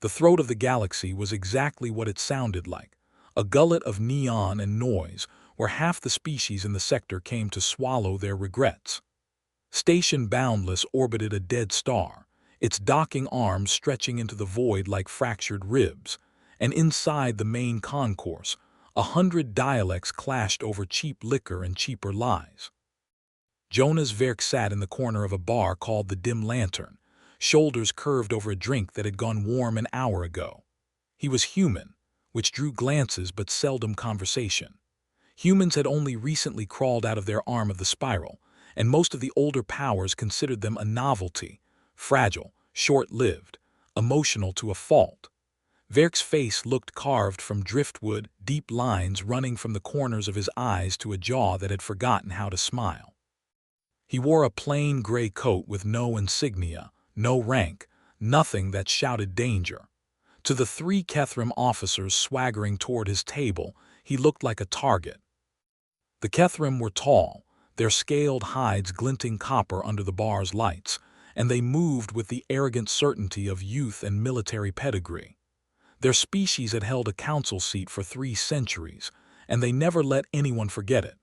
The throat of the galaxy was exactly what it sounded like, a gullet of neon and noise where half the species in the sector came to swallow their regrets. Station Boundless orbited a dead star, its docking arms stretching into the void like fractured ribs, and inside the main concourse, 100 dialects clashed over cheap liquor and cheaper lies. Jonas Verk sat in the corner of a bar called the Dim Lantern, shoulders curved over a drink that had gone warm an hour ago. He was human, which drew glances but seldom conversation. Humans had only recently crawled out of their arm of the spiral, and most of the older powers considered them a novelty, fragile, short-lived, emotional to a fault. Verk's face looked carved from driftwood, deep lines running from the corners of his eyes to a jaw that had forgotten how to smile. He wore a plain gray coat with no insignia, no rank, nothing that shouted danger. To the 3 Kethrim officers swaggering toward his table, he looked like a target. The Kethrim were tall, their scaled hides glinting copper under the bar's lights, and they moved with the arrogant certainty of youth and military pedigree. Their species had held a council seat for 3 centuries, and they never let anyone forget it.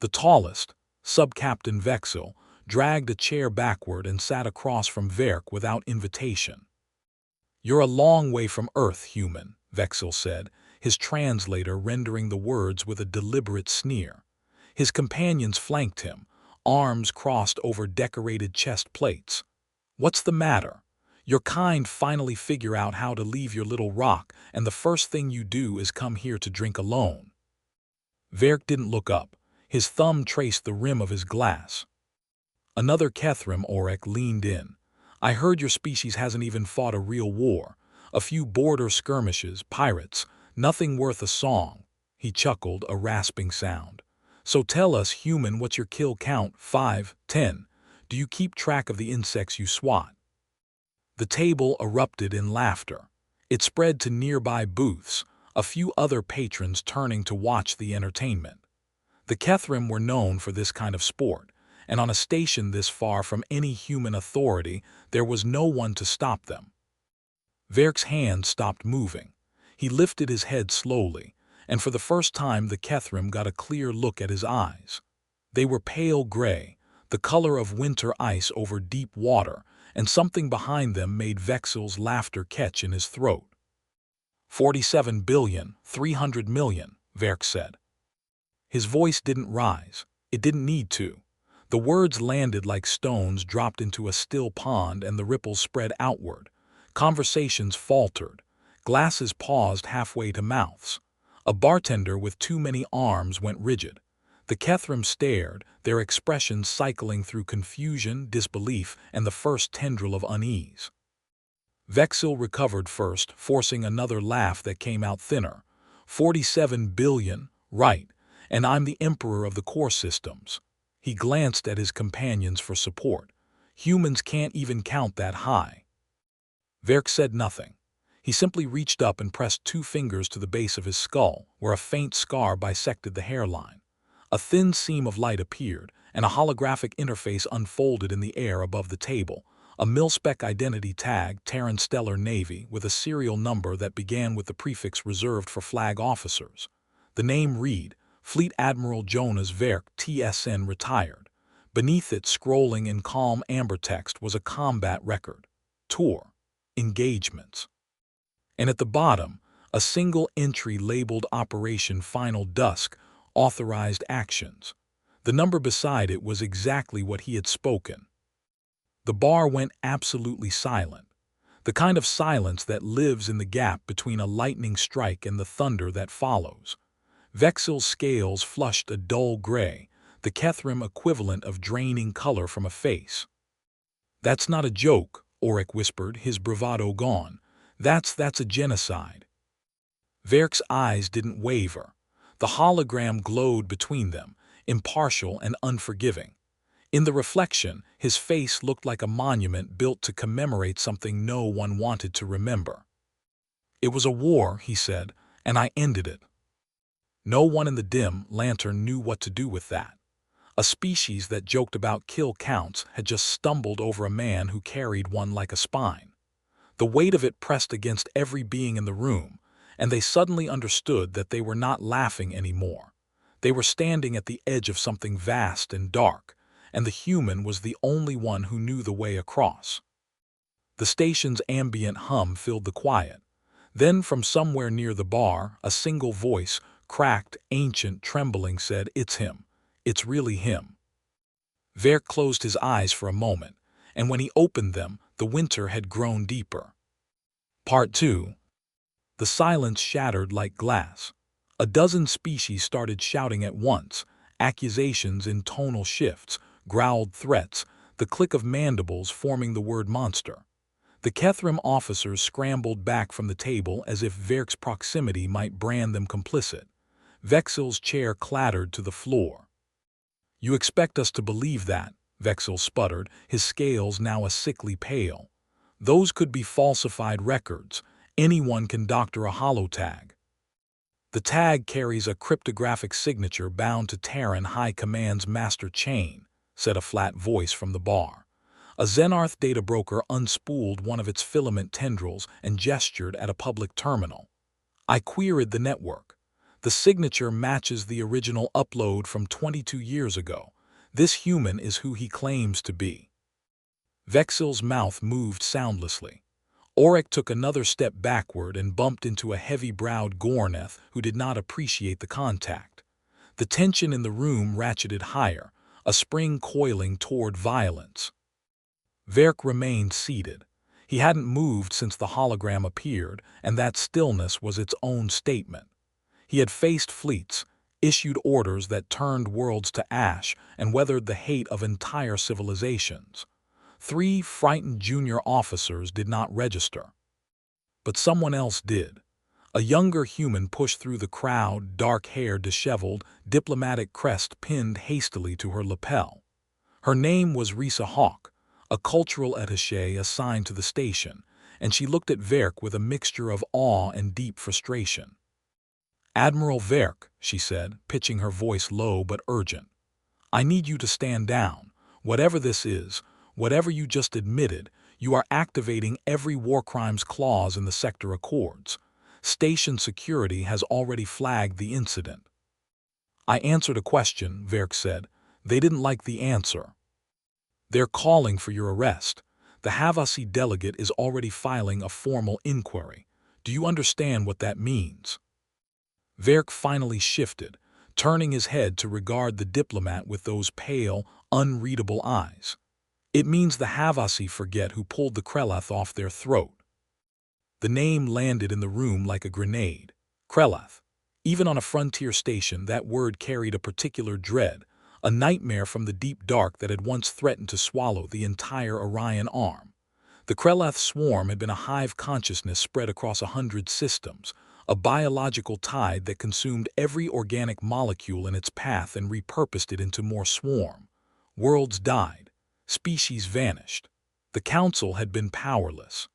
The tallest, Sub-Captain Vexil, dragged a chair backward and sat across from Verk without invitation. "You're a long way from Earth, human," Vexil said, his translator rendering the words with a deliberate sneer. His companions flanked him, arms crossed over decorated chest plates. "What's the matter? Your kind finally figure out how to leave your little rock, and the first thing you do is come here to drink alone." Verk didn't look up. His thumb traced the rim of his glass. Another Kethrim Orek leaned in. "I heard your species hasn't even fought a real war. A few border skirmishes, pirates, nothing worth a song." He chuckled, a rasping sound. "So tell us, human, what's your kill count? 5, 10? Do you keep track of the insects you swat?" The table erupted in laughter. It spread to nearby booths, a few other patrons turning to watch the entertainment. The Kethrim were known for this kind of sport, and on a station this far from any human authority, there was no one to stop them. Verk's hand stopped moving. He lifted his head slowly, and for the first time the Kethrim got a clear look at his eyes. They were pale gray, the color of winter ice over deep water, and something behind them made Vexil's laughter catch in his throat. 47,300,000,000, Verk said. His voice didn't rise. It didn't need to. The words landed like stones dropped into a still pond, and the ripples spread outward. Conversations faltered. Glasses paused halfway to mouths. A bartender with too many arms went rigid. The Kethrim stared, their expressions cycling through confusion, disbelief, and the first tendril of unease. Vexil recovered first, forcing another laugh that came out thinner. 47 billion, right, and I'm the emperor of the core systems. He glanced at his companions for support. Humans can't even count that high. Verk said nothing. He simply reached up and pressed 2 fingers to the base of his skull, where a faint scar bisected the hairline. A thin seam of light appeared, and a holographic interface unfolded in the air above the table, a mil-spec identity tag, Terran Stellar Navy, with a serial number that began with the prefix reserved for flag officers. The name read, Fleet Admiral Jonas Verk, TSN, retired. Beneath it, scrolling in calm amber text, was a combat record. Tour. Engagements. And at the bottom, a single entry labeled Operation Final Dusk, authorized actions. The number beside it was exactly what he had spoken. The bar went absolutely silent, the kind of silence that lives in the gap between a lightning strike and the thunder that follows. Vexil's scales flushed a dull gray, the Kethrim equivalent of draining color from a face. "That's not a joke," Orek whispered, his bravado gone. That's a genocide." Verk's eyes didn't waver. The hologram glowed between them, impartial and unforgiving. In the reflection, his face looked like a monument built to commemorate something no one wanted to remember. "It was a war," he said, "and I ended it." No one in the Dim Lantern knew what to do with that. A species that joked about kill counts had just stumbled over a man who carried one like a spine. The weight of it pressed against every being in the room, and they suddenly understood that they were not laughing anymore. They were standing at the edge of something vast and dark, and the human was the only one who knew the way across. The station's ambient hum filled the quiet. Then from somewhere near the bar, a single voice, cracked, ancient, trembling, said, "It's him. It's really him." Verk closed his eyes for a moment, and when he opened them, the winter had grown deeper. Part 2. The silence shattered like glass. A dozen species started shouting at once, accusations in tonal shifts, growled threats, the click of mandibles forming the word monster. The Kethrim officers scrambled back from the table as if Verk's proximity might brand them complicit. Vexil's chair clattered to the floor. "You expect us to believe that," Vexil sputtered, his scales now a sickly pale. "Those could be falsified records. Anyone can doctor a holotag." "The tag carries a cryptographic signature bound to Terran High Command's master chain," said a flat voice from the bar. A Xenarth data broker unspooled one of its filament tendrils and gestured at a public terminal. "I queried the network. The signature matches the original upload from 22 years ago. This human is who he claims to be." Vexil's mouth moved soundlessly. Auric took another step backward and bumped into a heavy-browed Gorneth who did not appreciate the contact. The tension in the room ratcheted higher, a spring coiling toward violence. Verk remained seated. He hadn't moved since the hologram appeared, and that stillness was its own statement. He had faced fleets, issued orders that turned worlds to ash, and weathered the hate of entire civilizations. 3 frightened junior officers did not register. But someone else did. A younger human pushed through the crowd, dark hair disheveled, diplomatic crest pinned hastily to her lapel. Her name was Risa Hawk, a cultural attaché assigned to the station, and she looked at Verk with a mixture of awe and deep frustration. "Admiral Verk," she said, pitching her voice low but urgent, "I need you to stand down. Whatever this is, whatever you just admitted, you are activating every war crimes clause in the sector accords. Station security has already flagged the incident." "I answered a question," Verk said. "They didn't like the answer. They're calling for your arrest. The Havasi delegate is already filing a formal inquiry. Do you understand what that means?" Verk finally shifted, turning his head to regard the diplomat with those pale, unreadable eyes. "It means the Havasi forget who pulled the Krelath off their throat." The name landed in the room like a grenade. Krelath. Even on a frontier station, that word carried a particular dread, a nightmare from the deep dark that had once threatened to swallow the entire Orion arm. The Krelath swarm had been a hive consciousness spread across 100 systems, a biological tide that consumed every organic molecule in its path and repurposed it into more swarm. Worlds died. Species vanished. The Council had been powerless.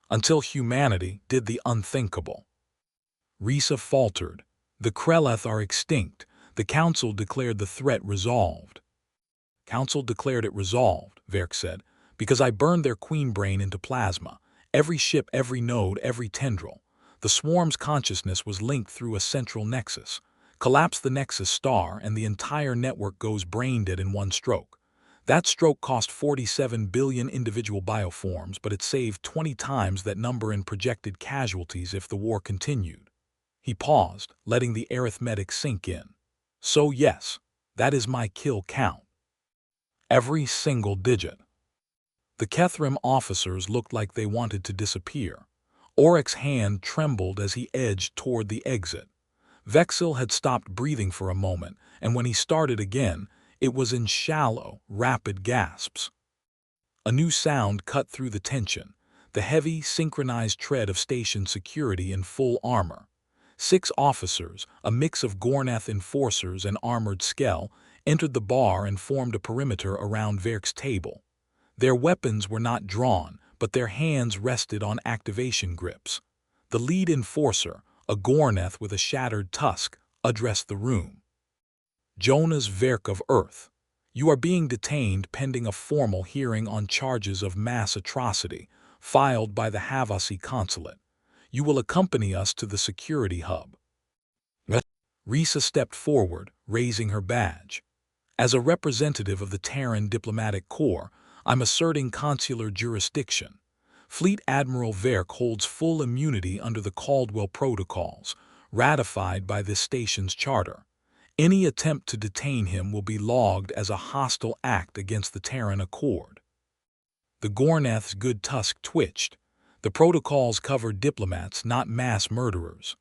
Until humanity did the unthinkable. Risa faltered. "The Krelath are extinct. The Council declared the threat resolved." "Council declared it resolved," Verk said, "because I burned their queen brain into plasma. Every ship, every node, every tendril. The swarm's consciousness was linked through a central nexus. Collapse the nexus star and the entire network goes brain dead in one stroke. That stroke cost 47 billion individual bioforms, but it saved 20 times that number in projected casualties if the war continued." He paused, letting the arithmetic sink in. "So yes, that is my kill count. Every single digit." The Kethrim officers looked like they wanted to disappear. Auric's hand trembled as he edged toward the exit. Vexil had stopped breathing for a moment, and when he started again, it was in shallow, rapid gasps. A new sound cut through the tension, the heavy, synchronized tread of station security in full armor. 6 officers, a mix of Gornath enforcers and armored Skell, entered the bar and formed a perimeter around Verk's table. Their weapons were not drawn, but their hands rested on activation grips. The lead enforcer, a Gornath with a shattered tusk, addressed the room. "Jonas Verk of Earth, you are being detained pending a formal hearing on charges of mass atrocity, filed by the HFY consulate. You will accompany us to the security hub. Risa stepped forward, raising her badge. As a representative of the Terran Diplomatic Corps, I'm asserting consular jurisdiction. Fleet Admiral Verk holds full immunity under the Caldwell Protocols, ratified by this station's charter. Any attempt to detain him will be logged as a hostile act against the Terran Accord. The Gornath's good tusk twitched. The protocols cover diplomats, not mass murderers.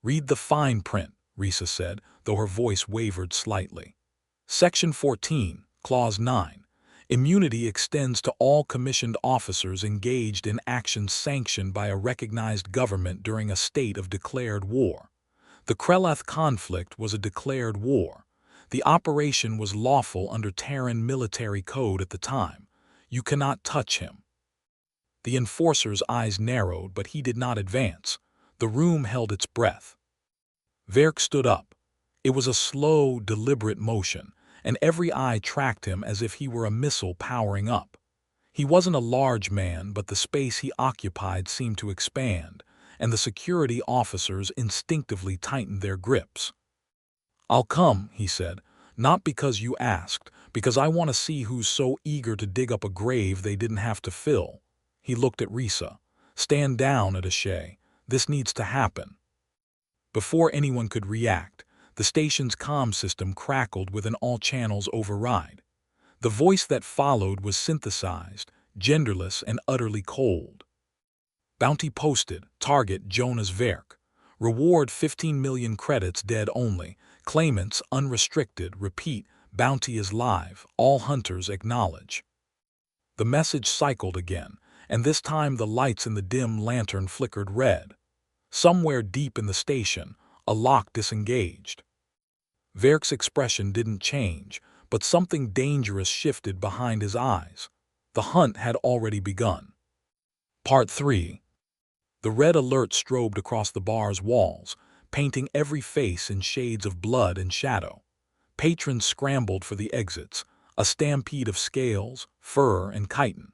Read the fine print, Risa said, though her voice wavered slightly. Section 14, Clause 9. Immunity extends to all commissioned officers engaged in actions sanctioned by a recognized government during a state of declared war. The Krelath conflict was a declared war. The operation was lawful under Terran military code at the time. You cannot touch him. The enforcer's eyes narrowed, but he did not advance. The room held its breath. Verk stood up. It was a slow, deliberate motion, and every eye tracked him as if he were a missile powering up. He wasn't a large man, but the space he occupied seemed to expand, and the security officers instinctively tightened their grips. "I'll come," he said, "not because you asked, because I want to see who's so eager to dig up a grave they didn't have to fill." He looked at Risa. "Stand down, attaché. This needs to happen." Before anyone could react, the station's comm system crackled with an all-channels override. The voice that followed was synthesized, genderless and utterly cold. Bounty posted, target Jonas Verk. Reward 15 million credits, dead only. Claimants unrestricted. Repeat, bounty is live. All hunters acknowledge. The message cycled again, and this time the lights in the dim lantern flickered red. Somewhere deep in the station, a lock disengaged. Verk's expression didn't change, but something dangerous shifted behind his eyes. The hunt had already begun. Part 3. The red alert strobed across the bar's walls, painting every face in shades of blood and shadow. Patrons scrambled for the exits, a stampede of scales, fur, and chitin.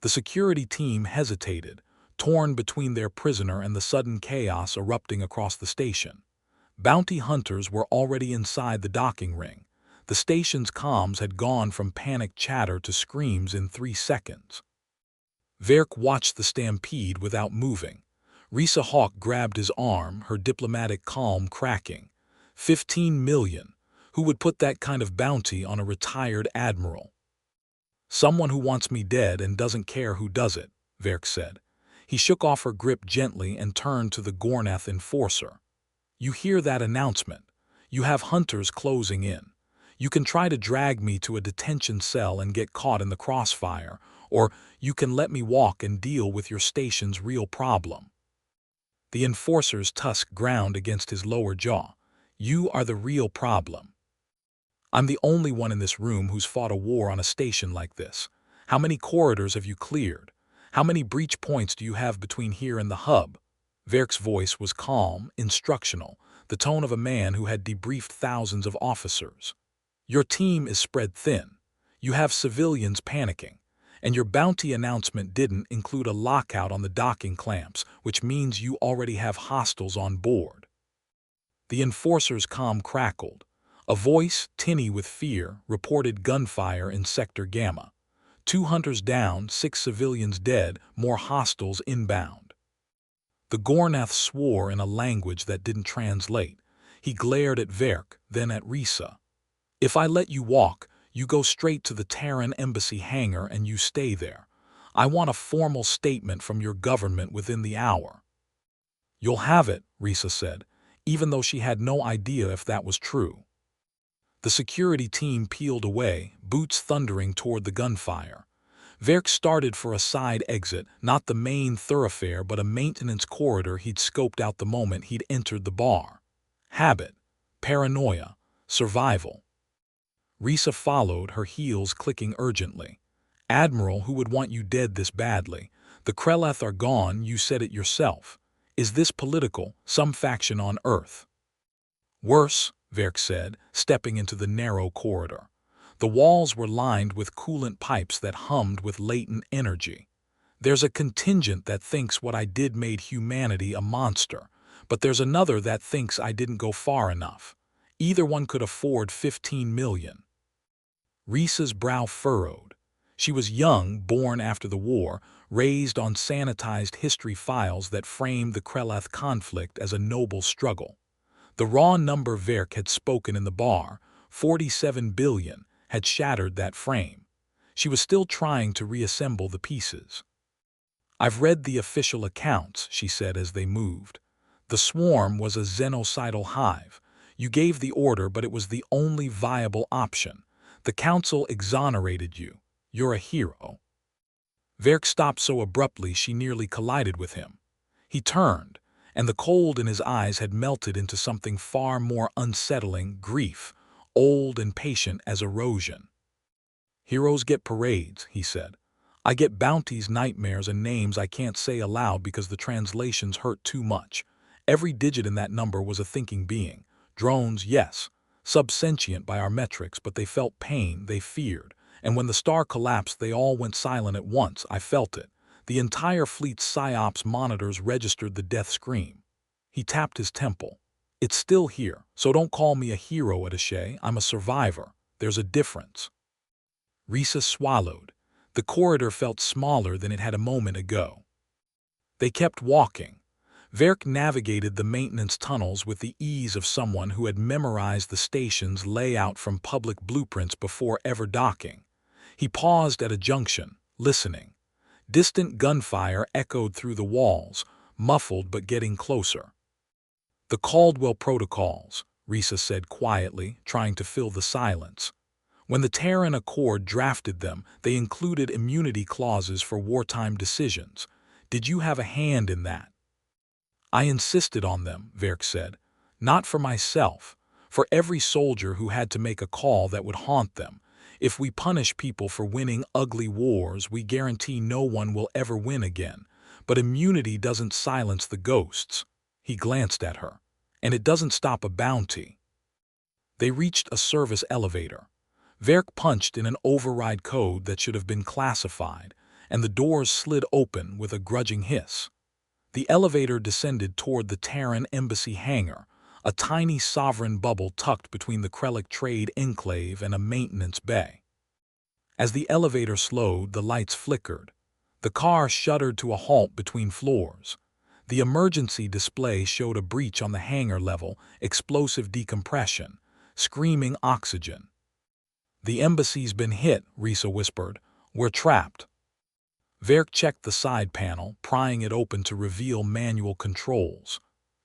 The security team hesitated, torn between their prisoner and the sudden chaos erupting across the station. Bounty hunters were already inside the docking ring. The station's comms had gone from panicked chatter to screams in 3 seconds. Verk watched the stampede without moving. Risa Hawk grabbed his arm, her diplomatic calm cracking. 15 million. Who would put that kind of bounty on a retired admiral? "Someone who wants me dead and doesn't care who does it," Verk said. He shook off her grip gently and turned to the Gornath enforcer. "You hear that announcement? You have hunters closing in. You can try to drag me to a detention cell and get caught in the crossfire, or you can let me walk and deal with your station's real problem." The enforcer's tusk ground against his lower jaw. "You are the real problem. I'm the only one in this room who's fought a war on a station like this. How many corridors have you cleared? How many breach points do you have between here and the hub?" Verk's voice was calm, instructional, the tone of a man who had debriefed thousands of officers. "Your team is spread thin. You have civilians panicking. And your bounty announcement didn't include a lockout on the docking clamps, which means you already have hostiles on board." The enforcer's comm crackled. A voice, tinny with fear, reported gunfire in Sector Gamma. 2 hunters down, 6 civilians dead, more hostiles inbound. The Gornath swore in a language that didn't translate. He glared at Verk, then at Risa. "If I let you walk, you go straight to the Terran embassy hangar and you stay there. I want a formal statement from your government within the hour." "You'll have it," Risa said, even though she had no idea if that was true. The security team peeled away, boots thundering toward the gunfire. Verk started for a side exit, not the main thoroughfare but a maintenance corridor he'd scoped out the moment he'd entered the bar. Habit, paranoia, survival. Risa followed, her heels clicking urgently. "Admiral, who would want you dead this badly? The Krelath are gone, you said it yourself. Is this political, some faction on Earth?" "Worse," Verk said, stepping into the narrow corridor. The walls were lined with coolant pipes that hummed with latent energy. There's a contingent that thinks what I did made humanity a monster, but there's another that thinks I didn't go far enough. Either one could afford 15 million. Risa's brow furrowed. She was young, born after the war, raised on sanitized history files that framed the Krelath conflict as a noble struggle. The raw number Verk had spoken in the bar, 47 billion, had shattered that frame. She was still trying to reassemble the pieces. "I've read the official accounts," she said as they moved. "The swarm was a xenocidal hive. You gave the order, but it was the only viable option. The council exonerated you. You're a hero." Verk stopped so abruptly she nearly collided with him. He turned, and the cold in his eyes had melted into something far more unsettling: grief, old and patient as erosion. "Heroes get parades," he said. "I get bounties, nightmares, and names I can't say aloud because the translations hurt too much. Every digit in that number was a thinking being. Drones, yes, subsentient by our metrics, but they felt pain, they feared. And when the star collapsed, they all went silent at once. I felt it. The entire fleet's PSYOPs monitors registered the death scream." He tapped his temple. "It's still here, so don't call me a hero, Attaché. I'm a survivor. There's a difference." Risa swallowed. The corridor felt smaller than it had a moment ago. They kept walking. Verk navigated the maintenance tunnels with the ease of someone who had memorized the station's layout from public blueprints before ever docking. He paused at a junction, listening. Distant gunfire echoed through the walls, muffled but getting closer. "The Caldwell Protocols," Risa said quietly, trying to fill the silence. "When the Terran Accord drafted them, they included immunity clauses for wartime decisions. Did you have a hand in that?" "I insisted on them," Verk said. "Not for myself. For every soldier who had to make a call that would haunt them. If we punish people for winning ugly wars, we guarantee no one will ever win again. But immunity doesn't silence the ghosts." He glanced at her. "And it doesn't stop a bounty." They reached a service elevator. Verk punched in an override code that should have been classified, and the doors slid open with a grudging hiss. The elevator descended toward the Terran Embassy hangar, a tiny sovereign bubble tucked between the Krellic trade enclave and a maintenance bay. As the elevator slowed, the lights flickered. The car shuddered to a halt between floors. The emergency display showed a breach on the hangar level, explosive decompression, screaming oxygen. "The embassy's been hit," Risa whispered. "We're trapped." Verk checked the side panel, prying it open to reveal manual controls.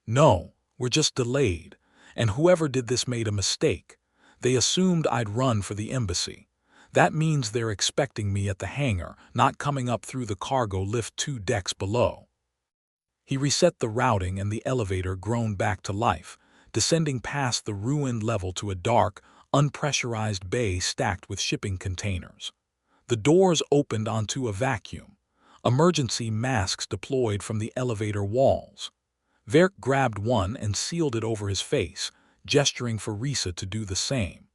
"No, we're just delayed. And whoever did this made a mistake. They assumed I'd run for the embassy. That means they're expecting me at the hangar, not coming up through the cargo lift 2 decks below." He reset the routing and the elevator groaned back to life, descending past the ruined level to a dark, unpressurized bay stacked with shipping containers. The doors opened onto a vacuum. Emergency masks deployed from the elevator walls. Verk grabbed one and sealed it over his face, gesturing for Risa to do the same.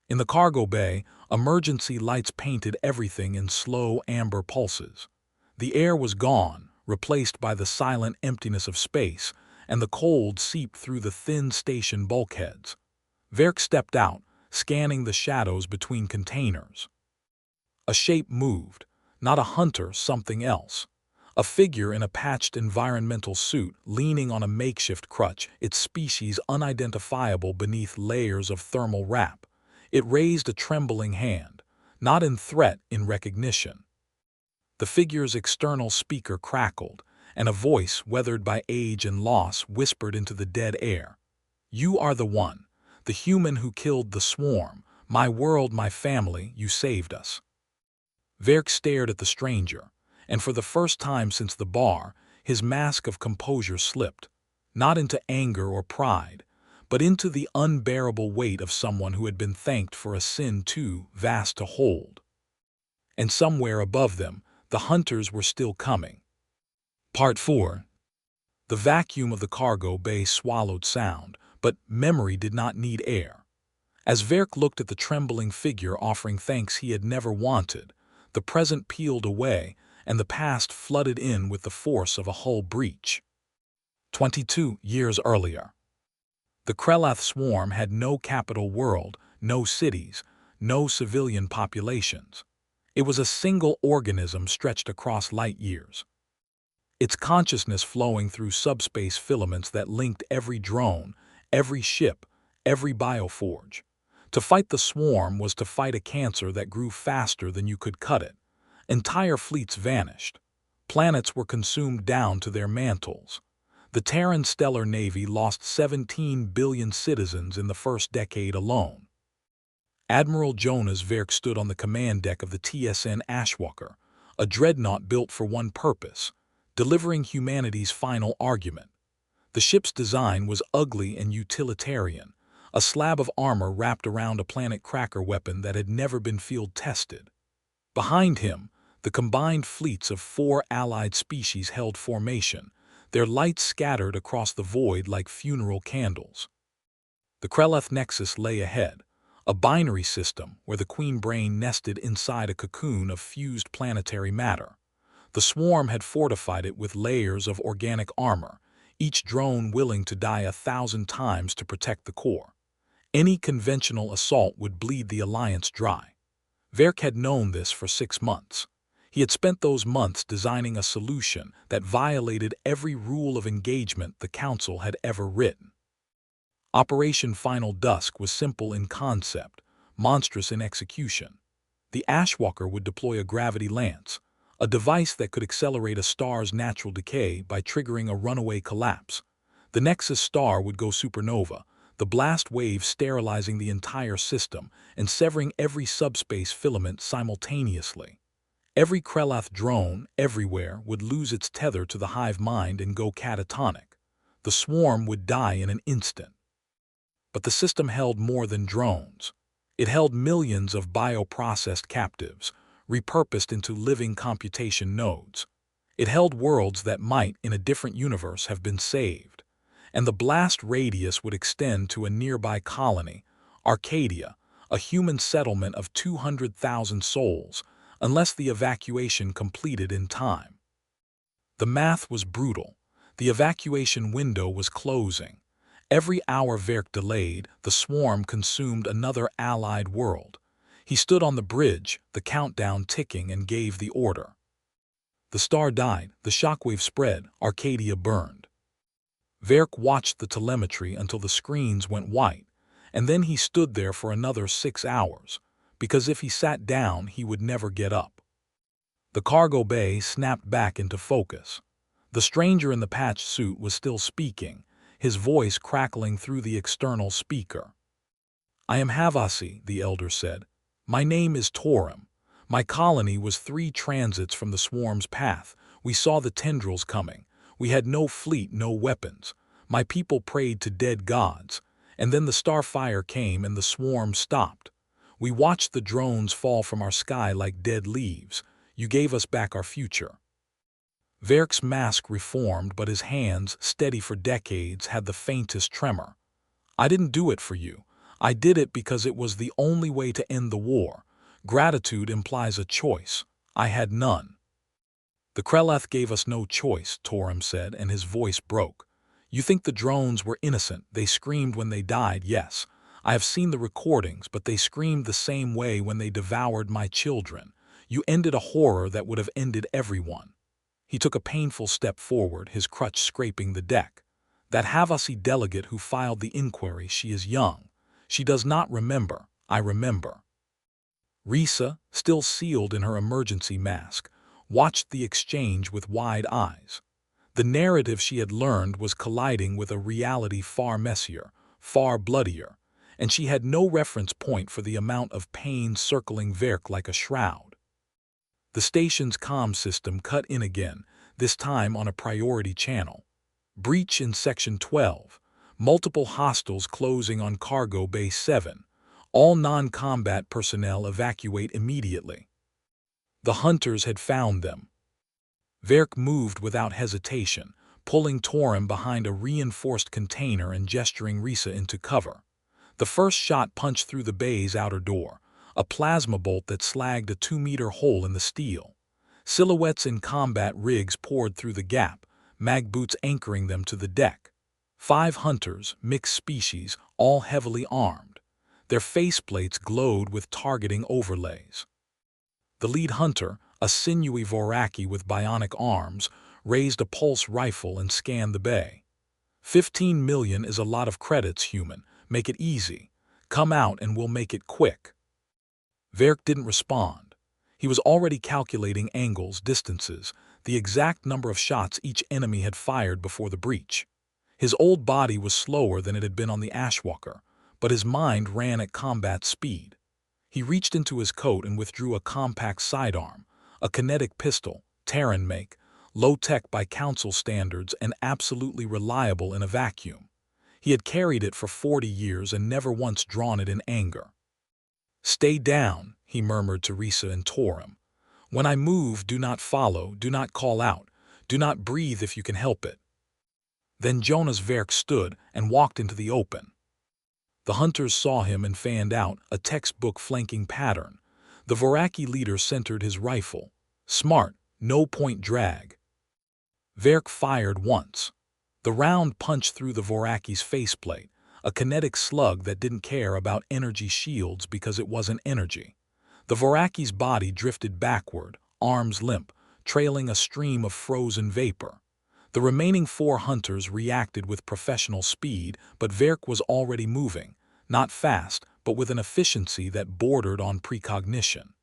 In the cargo bay, emergency lights painted everything in slow amber pulses. The air was gone, replaced by the silent emptiness of space, and the cold seeped through the thin station bulkheads. Verk stepped out, scanning the shadows between containers. A shape moved, not a hunter, something else. A figure in a patched environmental suit, leaning on a makeshift crutch, its species unidentifiable beneath layers of thermal wrap. It raised a trembling hand, not in threat, in recognition. The figure's external speaker crackled, and a voice, weathered by age and loss, whispered into the dead air. "You are the one. The human who killed the swarm. My world, my family, you saved us." Verk stared at the stranger, and for the first time since the bar, his mask of composure slipped, not into anger or pride, but into the unbearable weight of someone who had been thanked for a sin too vast to hold. And somewhere above them, the hunters were still coming. Part 4. The vacuum of the cargo bay swallowed sound, but memory did not need air. As Verk looked at the trembling figure offering thanks he had never wanted, the present peeled away, and the past flooded in with the force of a hull breach. 22 years earlier. The Krelath swarm had no capital world, no cities, no civilian populations. It was a single organism stretched across light years. Its consciousness flowing through subspace filaments that linked every drone, every ship, every bioforge. To fight the swarm was to fight a cancer that grew faster than you could cut it. Entire fleets vanished. Planets were consumed down to their mantles. The Terran Stellar Navy lost 17 billion citizens in the first decade alone. Admiral Jonas Verk stood on the command deck of the TSN Ashwalker, a dreadnought built for one purpose: delivering humanity's final argument. The ship's design was ugly and utilitarian, a slab of armor wrapped around a planet cracker weapon that had never been field-tested. Behind him, the combined fleets of 4 allied species held formation, their lights scattered across the void like funeral candles. The Krelath Nexus lay ahead, a binary system where the queen brain nested inside a cocoon of fused planetary matter. The swarm had fortified it with layers of organic armor, each drone willing to die 1,000 times to protect the core. Any conventional assault would bleed the Alliance dry. Verk had known this for 6 months. He had spent those months designing a solution that violated every rule of engagement the Council had ever written. Operation Final Dusk was simple in concept, monstrous in execution. The Ashwalker would deploy a gravity lance, a device that could accelerate a star's natural decay by triggering a runaway collapse. The Nexus star would go supernova, the blast wave sterilizing the entire system and severing every subspace filament simultaneously. Every Krelath drone, everywhere, would lose its tether to the hive mind and go catatonic. The swarm would die in an instant. But the system held more than drones. It held millions of bioprocessed captives, repurposed into living computation nodes. It held worlds that might, in a different universe, have been saved. And the blast radius would extend to a nearby colony, Arcadia, a human settlement of 200,000 souls, unless the evacuation completed in time. The math was brutal. The evacuation window was closing. Every hour Verk delayed, the swarm consumed another allied world. He stood on the bridge, the countdown ticking, and gave the order. The star died, the shockwave spread, Arcadia burned. Verk watched the telemetry until the screens went white, and then he stood there for another 6 hours, because if he sat down, he would never get up. The cargo bay snapped back into focus. The stranger in the patched suit was still speaking, his voice crackling through the external speaker. "I am Havasi," the elder said. "My name is Torim. My colony was 3 transits from the swarm's path. We saw the tendrils coming. We had no fleet, no weapons. My people prayed to dead gods. And then the starfire came and the swarm stopped. We watched the drones fall from our sky like dead leaves. You gave us back our future." Verk's mask reformed, but his hands, steady for decades, had the faintest tremor. "I didn't do it for you. I did it because it was the only way to end the war. Gratitude implies a choice. I had none." "The Krelath gave us no choice," Torim said, and his voice broke. "You think the drones were innocent. They screamed when they died, yes. I have seen the recordings, but they screamed the same way when they devoured my children. You ended a horror that would have ended everyone." He took a painful step forward, his crutch scraping the deck. "That Havasi delegate who filed the inquiry, she is young. She does not remember. I remember." Risa, still sealed in her emergency mask, watched the exchange with wide eyes. The narrative she had learned was colliding with a reality far messier, far bloodier, and she had no reference point for the amount of pain circling Verk like a shroud. The station's comm system cut in again, this time on a priority channel. "Breach in Section 12. Multiple hostiles closing on Cargo Bay 7. All non-combat personnel evacuate immediately." The hunters had found them. Verk moved without hesitation, pulling Torim behind a reinforced container and gesturing Risa into cover. The first shot punched through the bay's outer door, a plasma bolt that slagged a 2-meter hole in the steel. Silhouettes in combat rigs poured through the gap, mag boots anchoring them to the deck. 5 hunters, mixed species, all heavily armed. Their faceplates glowed with targeting overlays. The lead hunter, a sinewy Voraki with bionic arms, raised a pulse rifle and scanned the bay. 15 million is a lot of credits, human. Make it easy. Come out and we'll make it quick. Verk didn't respond. He was already calculating angles, distances, the exact number of shots each enemy had fired before the breach. His old body was slower than it had been on the Ashwalker, but his mind ran at combat speed. He reached into his coat and withdrew a compact sidearm, a kinetic pistol, Terran make, low-tech by council standards and absolutely reliable in a vacuum. He had carried it for 40 years and never once drawn it in anger. "Stay down," he murmured to Risa and Torim. "When I move, do not follow, do not call out, do not breathe if you can help it." Then Jonas Verk stood and walked into the open. The hunters saw him and fanned out, a textbook flanking pattern. The Voraki leader centered his rifle. Smart, no-point drag. Verk fired once. The round punched through the Voraki's faceplate, a kinetic slug that didn't care about energy shields because it wasn't energy. The Voraki's body drifted backward, arms limp, trailing a stream of frozen vapor. The remaining 4 hunters reacted with professional speed, but Verk was already moving, not fast, but with an efficiency that bordered on precognition.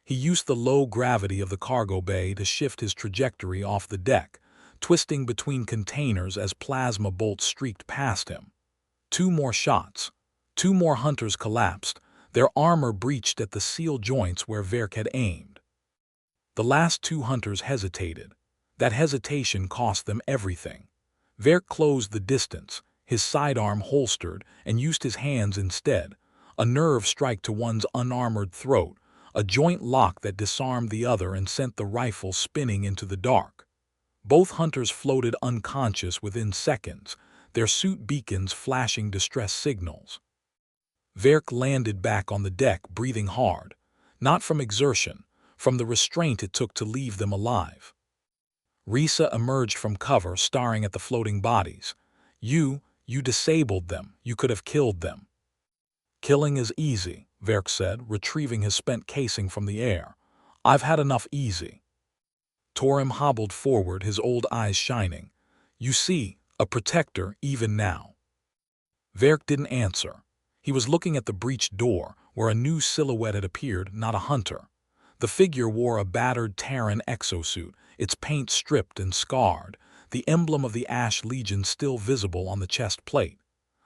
He used the low gravity of the cargo bay to shift his trajectory off the deck, twisting between containers as plasma bolts streaked past him. 2 more shots. 2 more hunters collapsed, their armor breached at the seal joints where Verk had aimed. The last 2 hunters hesitated. That hesitation cost them everything. Verk closed the distance, his sidearm holstered, and used his hands instead, a nerve strike to one's unarmored throat, a joint lock that disarmed the other and sent the rifle spinning into the dark. Both hunters floated unconscious within seconds, their suit beacons flashing distress signals. Verk landed back on the deck, breathing hard, not from exertion, from the restraint it took to leave them alive. Risa emerged from cover, staring at the floating bodies. You disabled them. You could have killed them." "Killing is easy," Verk said, retrieving his spent casing from the air. "I've had enough easy." Torim hobbled forward, his old eyes shining. "You see, a protector even now." Verk didn't answer. He was looking at the breached door, where a new silhouette had appeared, not a hunter. The figure wore a battered Terran exosuit, its paint stripped and scarred, the emblem of the Ash Legion still visible on the chest plate.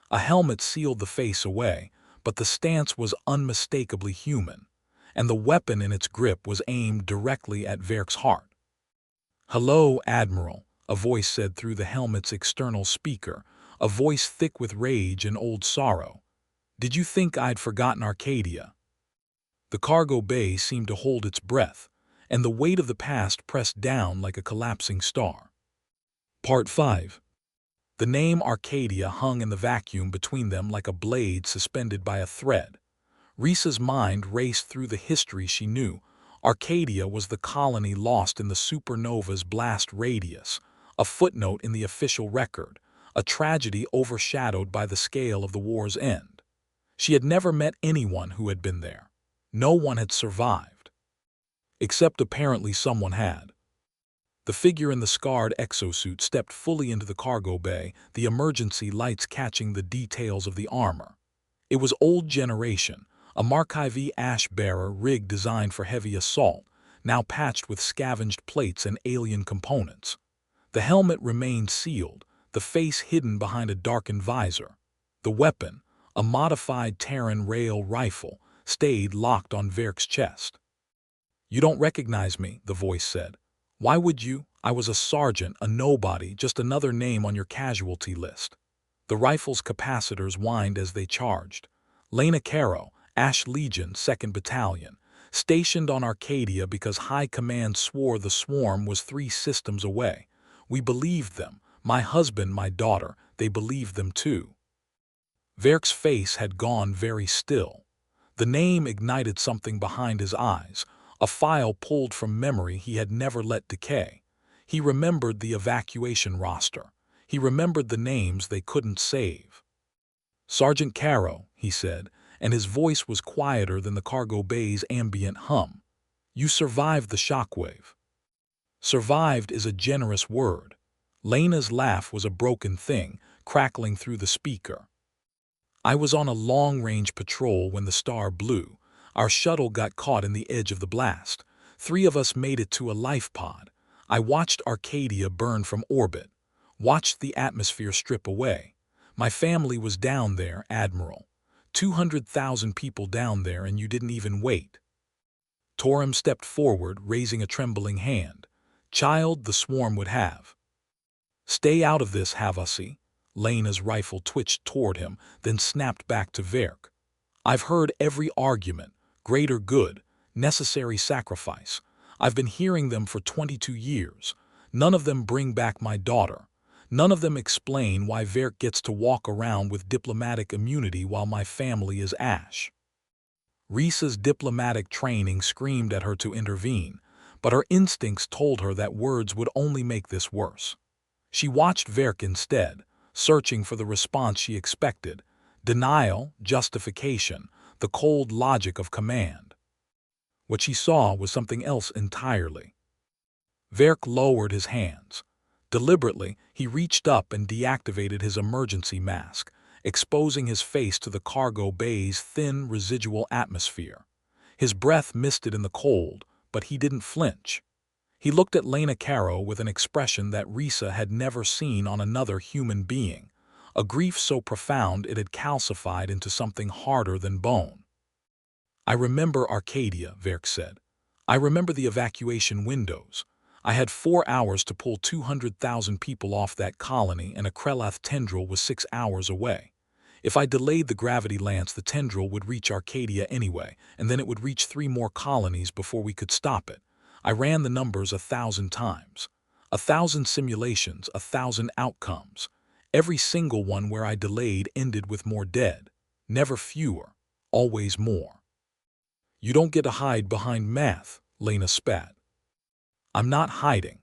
A helmet sealed the face away, but the stance was unmistakably human, and the weapon in its grip was aimed directly at Verk's heart. "Hello, Admiral," a voice said through the helmet's external speaker, a voice thick with rage and old sorrow. "Did you think I'd forgotten Arcadia?" The cargo bay seemed to hold its breath, and the weight of the past pressed down like a collapsing star. Part 5. The name Arcadia hung in the vacuum between them like a blade suspended by a thread. Risa's mind raced through the history she knew. Arcadia was the colony lost in the supernova's blast radius, a footnote in the official record, a tragedy overshadowed by the scale of the war's end. She had never met anyone who had been there. No one had survived. Except apparently someone had. The figure in the scarred exosuit stepped fully into the cargo bay, the emergency lights catching the details of the armor. It was old generation, a Mark IV ash bearer rig designed for heavy assault, now patched with scavenged plates and alien components. The helmet remained sealed, the face hidden behind a darkened visor. The weapon, a modified Terran rail rifle, stayed locked on Verk's chest. "You don't recognize me," the voice said. "Why would you? I was a sergeant, a nobody, just another name on your casualty list." The rifle's capacitors whined as they charged. "Lena Caro, Ash Legion, 2nd Battalion, stationed on Arcadia because High Command swore the swarm was 3 systems away. We believed them. My husband, my daughter, they believed them too." Verk's face had gone very still. The name ignited something behind his eyes, a file pulled from memory he had never let decay. He remembered the evacuation roster. He remembered the names they couldn't save. "Sergeant Caro," he said, and his voice was quieter than the cargo bay's ambient hum. "You survived the shockwave." Survived is a generous word. Lena's laugh was a broken thing, crackling through the speaker. "I was on a long-range patrol when the star blew. Our shuttle got caught in the edge of the blast. 3 of us made it to a life pod. I watched Arcadia burn from orbit, watched the atmosphere strip away. My family was down there, Admiral. 200,000 people down there, and you didn't even wait." Torum stepped forward, raising a trembling hand. "Child, the swarm would have." "Stay out of this, Havasi." Lena's rifle twitched toward him, then snapped back to Verk. "I've heard every argument. Greater good. Necessary sacrifice. I've been hearing them for 22 years. None of them bring back my daughter. None of them explain why Verk gets to walk around with diplomatic immunity while my family is ash." Risa's diplomatic training screamed at her to intervene, but her instincts told her that words would only make this worse. She watched Verk instead, searching for the response she expected: denial, justification, the cold logic of command. What she saw was something else entirely. Verk lowered his hands. Deliberately, he reached up and deactivated his emergency mask, exposing his face to the cargo bay's thin, residual atmosphere. His breath misted in the cold, but he didn't flinch. He looked at Lena Caro with an expression that Risa had never seen on another human being, a grief so profound it had calcified into something harder than bone. "I remember Arcadia," Verk said. "I remember the evacuation windows. I had 4 hours to pull 200,000 people off that colony, and a Krelath tendril was 6 hours away. If I delayed the gravity lance, the tendril would reach Arcadia anyway, and then it would reach 3 more colonies before we could stop it. I ran the numbers 1,000 times. 1,000 simulations, 1,000 outcomes. Every single one where I delayed ended with more dead. Never fewer, always more." "You don't get to hide behind math," Lena spat. "I'm not hiding."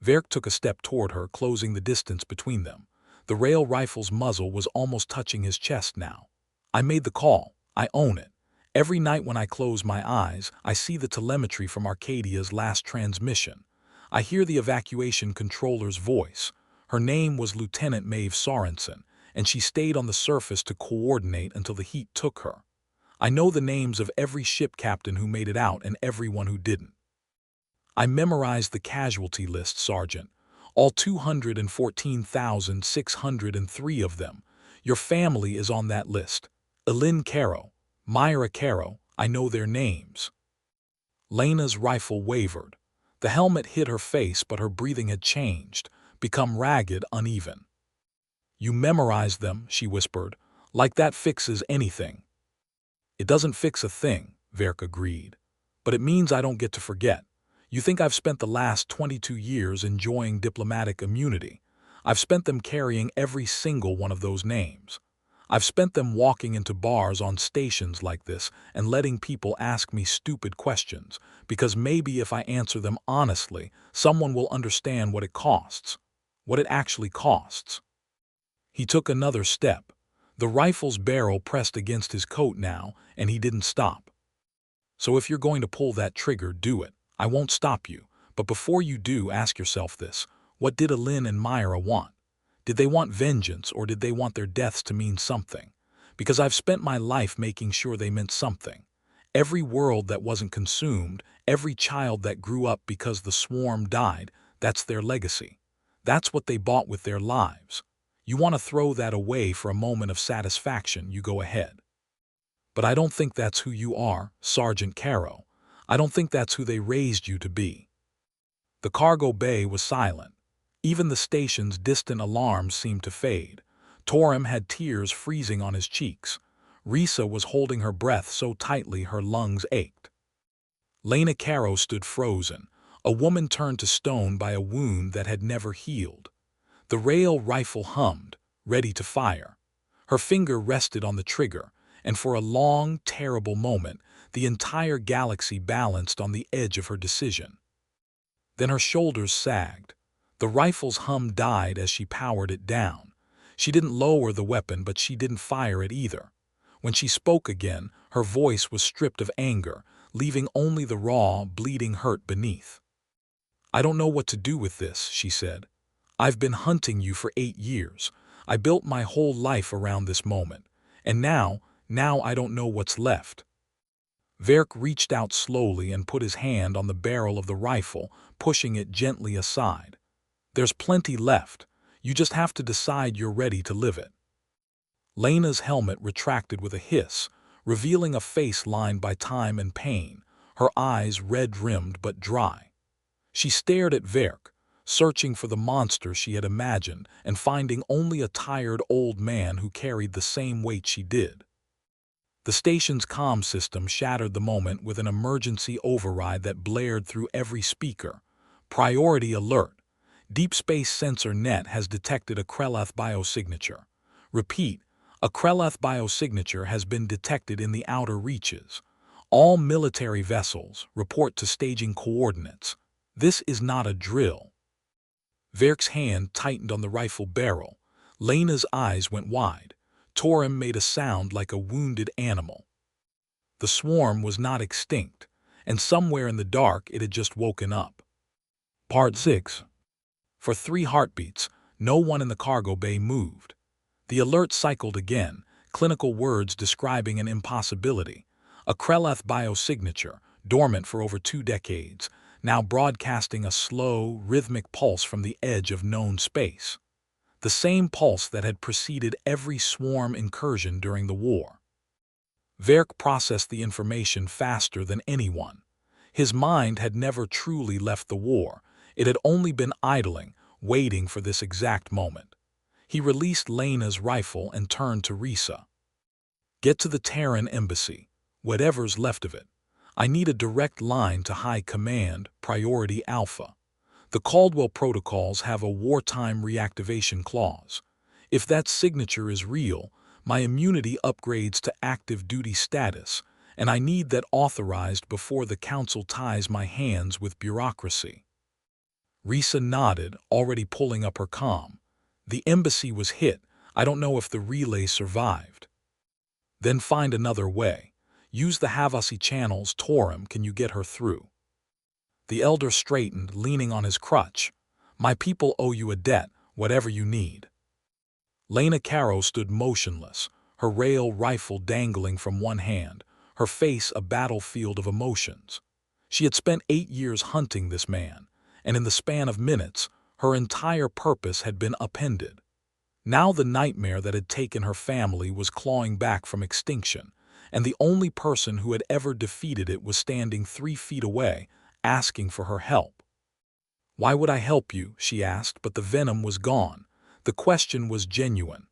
Verk took a step toward her, closing the distance between them. The rail rifle's muzzle was almost touching his chest now. "I made the call. I own it. Every night when I close my eyes, I see the telemetry from Arcadia's last transmission. I hear the evacuation controller's voice. Her name was Lieutenant Maeve Sorensen, and she stayed on the surface to coordinate until the heat took her. I know the names of every ship captain who made it out and everyone who didn't. I memorized the casualty list, Sergeant. All 214,603 of them. Your family is on that list. Elin Caro, Myra Caro, I know their names." Lena's rifle wavered. The helmet hit her face, but her breathing had changed, become ragged, uneven. "You memorized them," she whispered, "like that fixes anything." "It doesn't fix a thing," Verk agreed. "But it means I don't get to forget. You think I've spent the last 22 years enjoying diplomatic immunity? I've spent them carrying every single one of those names. I've spent them walking into bars on stations like this and letting people ask me stupid questions, because maybe if I answer them honestly, someone will understand what it costs. What it actually costs." He took another step. The rifle's barrel pressed against his coat now, and he didn't stop. "So if you're going to pull that trigger, do it. I won't stop you, but before you do, ask yourself this: what did Elin and Myra want? Did they want vengeance, or did they want their deaths to mean something? Because I've spent my life making sure they meant something. Every world that wasn't consumed, every child that grew up because the swarm died, that's their legacy. That's what they bought with their lives. You want to throw that away for a moment of satisfaction, you go ahead. But I don't think that's who you are, Sergeant Caro. I don't think that's who they raised you to be." The cargo bay was silent. Even the station's distant alarms seemed to fade. Torum had tears freezing on his cheeks. Risa was holding her breath so tightly her lungs ached. Lena Caro stood frozen, a woman turned to stone by a wound that had never healed. The rail rifle hummed, ready to fire. Her finger rested on the trigger, and for a long, terrible moment, the entire galaxy balanced on the edge of her decision. Then her shoulders sagged. The rifle's hum died as she powered it down. She didn't lower the weapon, but she didn't fire it either. When she spoke again, her voice was stripped of anger, leaving only the raw, bleeding hurt beneath. "I don't know what to do with this," she said. "I've been hunting you for 8 years. I built my whole life around this moment. And now I don't know what's left." Verk reached out slowly and put his hand on the barrel of the rifle, pushing it gently aside. "There's plenty left. You just have to decide you're ready to live it." Lena's helmet retracted with a hiss, revealing a face lined by time and pain, her eyes red-rimmed but dry. She stared at Verk, searching for the monster she had imagined and finding only a tired old man who carried the same weight she did. The station's comm system shattered the moment with an emergency override that blared through every speaker. "Priority alert. Deep Space Sensor Net has detected a Krelath biosignature. Repeat, a Krelath biosignature has been detected in the outer reaches. All military vessels report to staging coordinates. This is not a drill." Verk's hand tightened on the rifle barrel. Lena's eyes went wide. Torum made a sound like a wounded animal. The swarm was not extinct, and somewhere in the dark it had just woken up. Part 6. For 3 heartbeats, no one in the cargo bay moved. The alert cycled again, clinical words describing an impossibility. A Krelath biosignature, dormant for over 2 decades, now broadcasting a slow, rhythmic pulse from the edge of known space. The same pulse that had preceded every swarm incursion during the war. Verk processed the information faster than anyone. His mind had never truly left the war. It had only been idling, waiting for this exact moment. He released Lena's rifle and turned to Risa. "Get to the Terran embassy, whatever's left of it. I need a direct line to High Command, Priority Alpha. The Caldwell protocols have a wartime reactivation clause. If that signature is real, my immunity upgrades to active duty status, and I need that authorized before the Council ties my hands with bureaucracy." Risa nodded, already pulling up her comm. "The embassy was hit. I don't know if the relay survived." "Then find another way. Use the Havasi channels. Torum, can you get her through?" The elder straightened, leaning on his crutch. "My people owe you a debt, whatever you need." Lena Caro stood motionless, her rail rifle dangling from one hand, her face a battlefield of emotions. She had spent 8 years hunting this man, and in the span of minutes, her entire purpose had been upended. Now the nightmare that had taken her family was clawing back from extinction, and the only person who had ever defeated it was standing 3 feet away, asking for her help. "Why would I help you?" she asked, but the venom was gone. The question was genuine.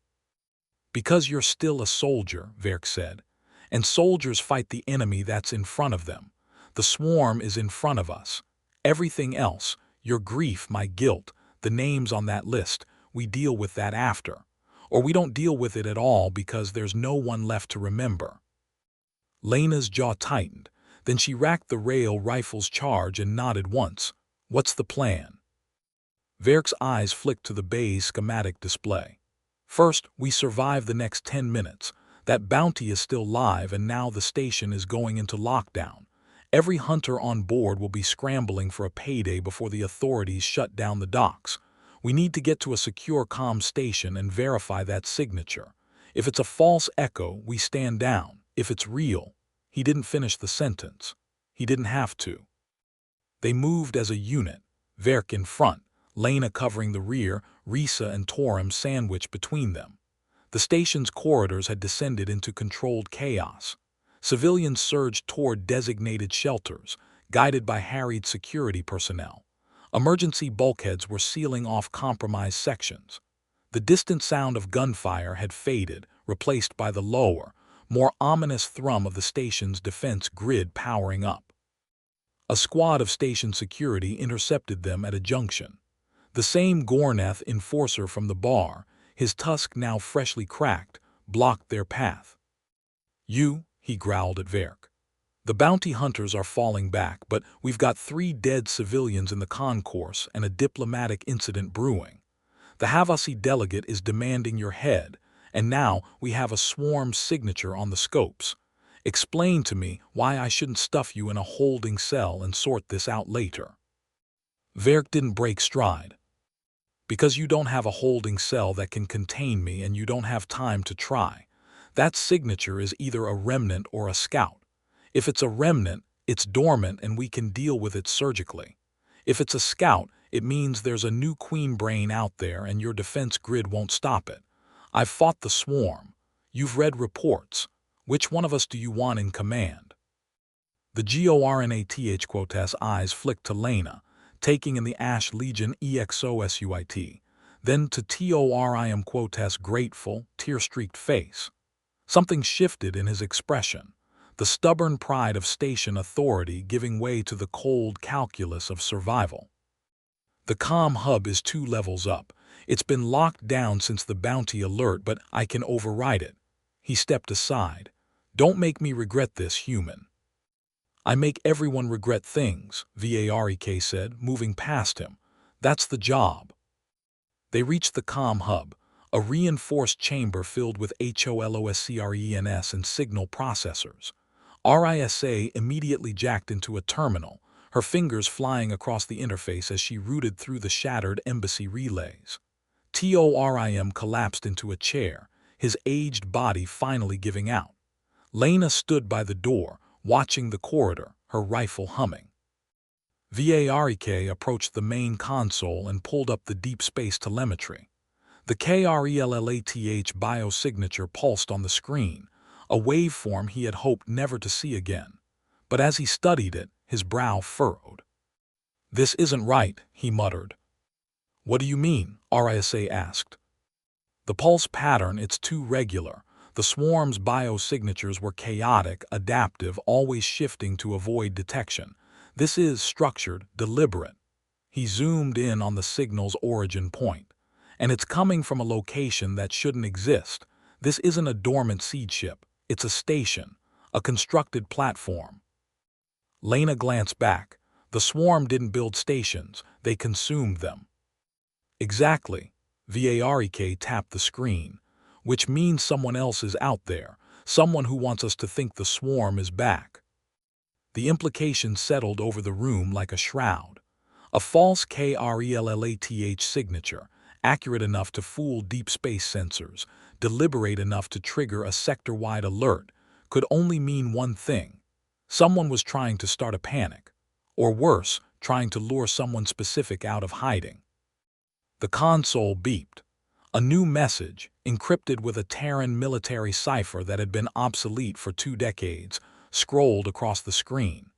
"Because you're still a soldier," Verk said. "And soldiers fight the enemy that's in front of them. The swarm is in front of us. Everything else, your grief, my guilt, the names on that list, we deal with that after. Or we don't deal with it at all because there's no one left to remember." Lena's jaw tightened. Then she racked the rail rifle's charge and nodded once. "What's the plan?" Verk's eyes flicked to the bay's schematic display. "First, we survive the next 10 minutes. That bounty is still live, and now the station is going into lockdown. Every hunter on board will be scrambling for a payday before the authorities shut down the docks. We need to get to a secure comm station and verify that signature. If it's a false echo, we stand down. If it's real—" He didn't finish the sentence. He didn't have to. They moved as a unit, Verk in front, Lena covering the rear, Risa and Torum sandwiched between them. The station's corridors had descended into controlled chaos. Civilians surged toward designated shelters, guided by harried security personnel. Emergency bulkheads were sealing off compromised sections. The distant sound of gunfire had faded, replaced by the lower, more ominous thrum of the station's defense grid powering up. A squad of station security intercepted them at a junction. The same Gornath enforcer from the bar, his tusk now freshly cracked, blocked their path. "You," he growled at Verk. The bounty hunters are falling back, but we've got 3 dead civilians in the concourse and a diplomatic incident brewing. The HFY delegate is demanding your head, and now we have a swarm signature on the scopes. Explain to me why I shouldn't stuff you in a holding cell and sort this out later. Verk didn't break stride. Because you don't have a holding cell that can contain me and you don't have time to try. That signature is either a remnant or a scout. If it's a remnant, it's dormant and we can deal with it surgically. If it's a scout, it means there's a new queen brain out there and your defense grid won't stop it. I've fought the swarm. You've read reports. Which one of us do you want in command? The GORNATH Quotas eyes flicked to Lena, taking in the Ash Legion EXOSUIT, then to TORIM Quotas' grateful, tear-streaked face. Something shifted in his expression, the stubborn pride of station authority giving way to the cold calculus of survival. The comm hub is 2 levels up. It's been locked down since the bounty alert, but I can override it. He stepped aside. Don't make me regret this, human. I make everyone regret things, Varek said, moving past him. That's the job. They reached the comm hub, a reinforced chamber filled with HOLOSCRENS and signal processors. RISA immediately jacked into a terminal, her fingers flying across the interface as she rooted through the shattered embassy relays. TORIM collapsed into a chair, his aged body finally giving out. Lena stood by the door, watching the corridor, her rifle humming. Varek approached the main console and pulled up the deep space telemetry. The KRELLATH biosignature pulsed on the screen, a waveform he had hoped never to see again. But as he studied it, his brow furrowed. This isn't right, he muttered. What do you mean? RISA asked. The pulse pattern, it's too regular. The swarm's biosignatures were chaotic, adaptive, always shifting to avoid detection. This is structured, deliberate. He zoomed in on the signal's origin point. And it's coming from a location that shouldn't exist. This isn't a dormant seed ship. It's a station, a constructed platform. Lena glanced back. The swarm didn't build stations. They consumed them. Exactly. Varek tapped the screen. Which means someone else is out there, someone who wants us to think the swarm is back. The implication settled over the room like a shroud. A false KRELLATH signature, accurate enough to fool deep space sensors, deliberate enough to trigger a sector-wide alert, could only mean one thing. Someone was trying to start a panic. Or worse, trying to lure someone specific out of hiding. The console beeped. A new message, encrypted with a Terran military cipher that had been obsolete for 2 decades, scrolled across the screen.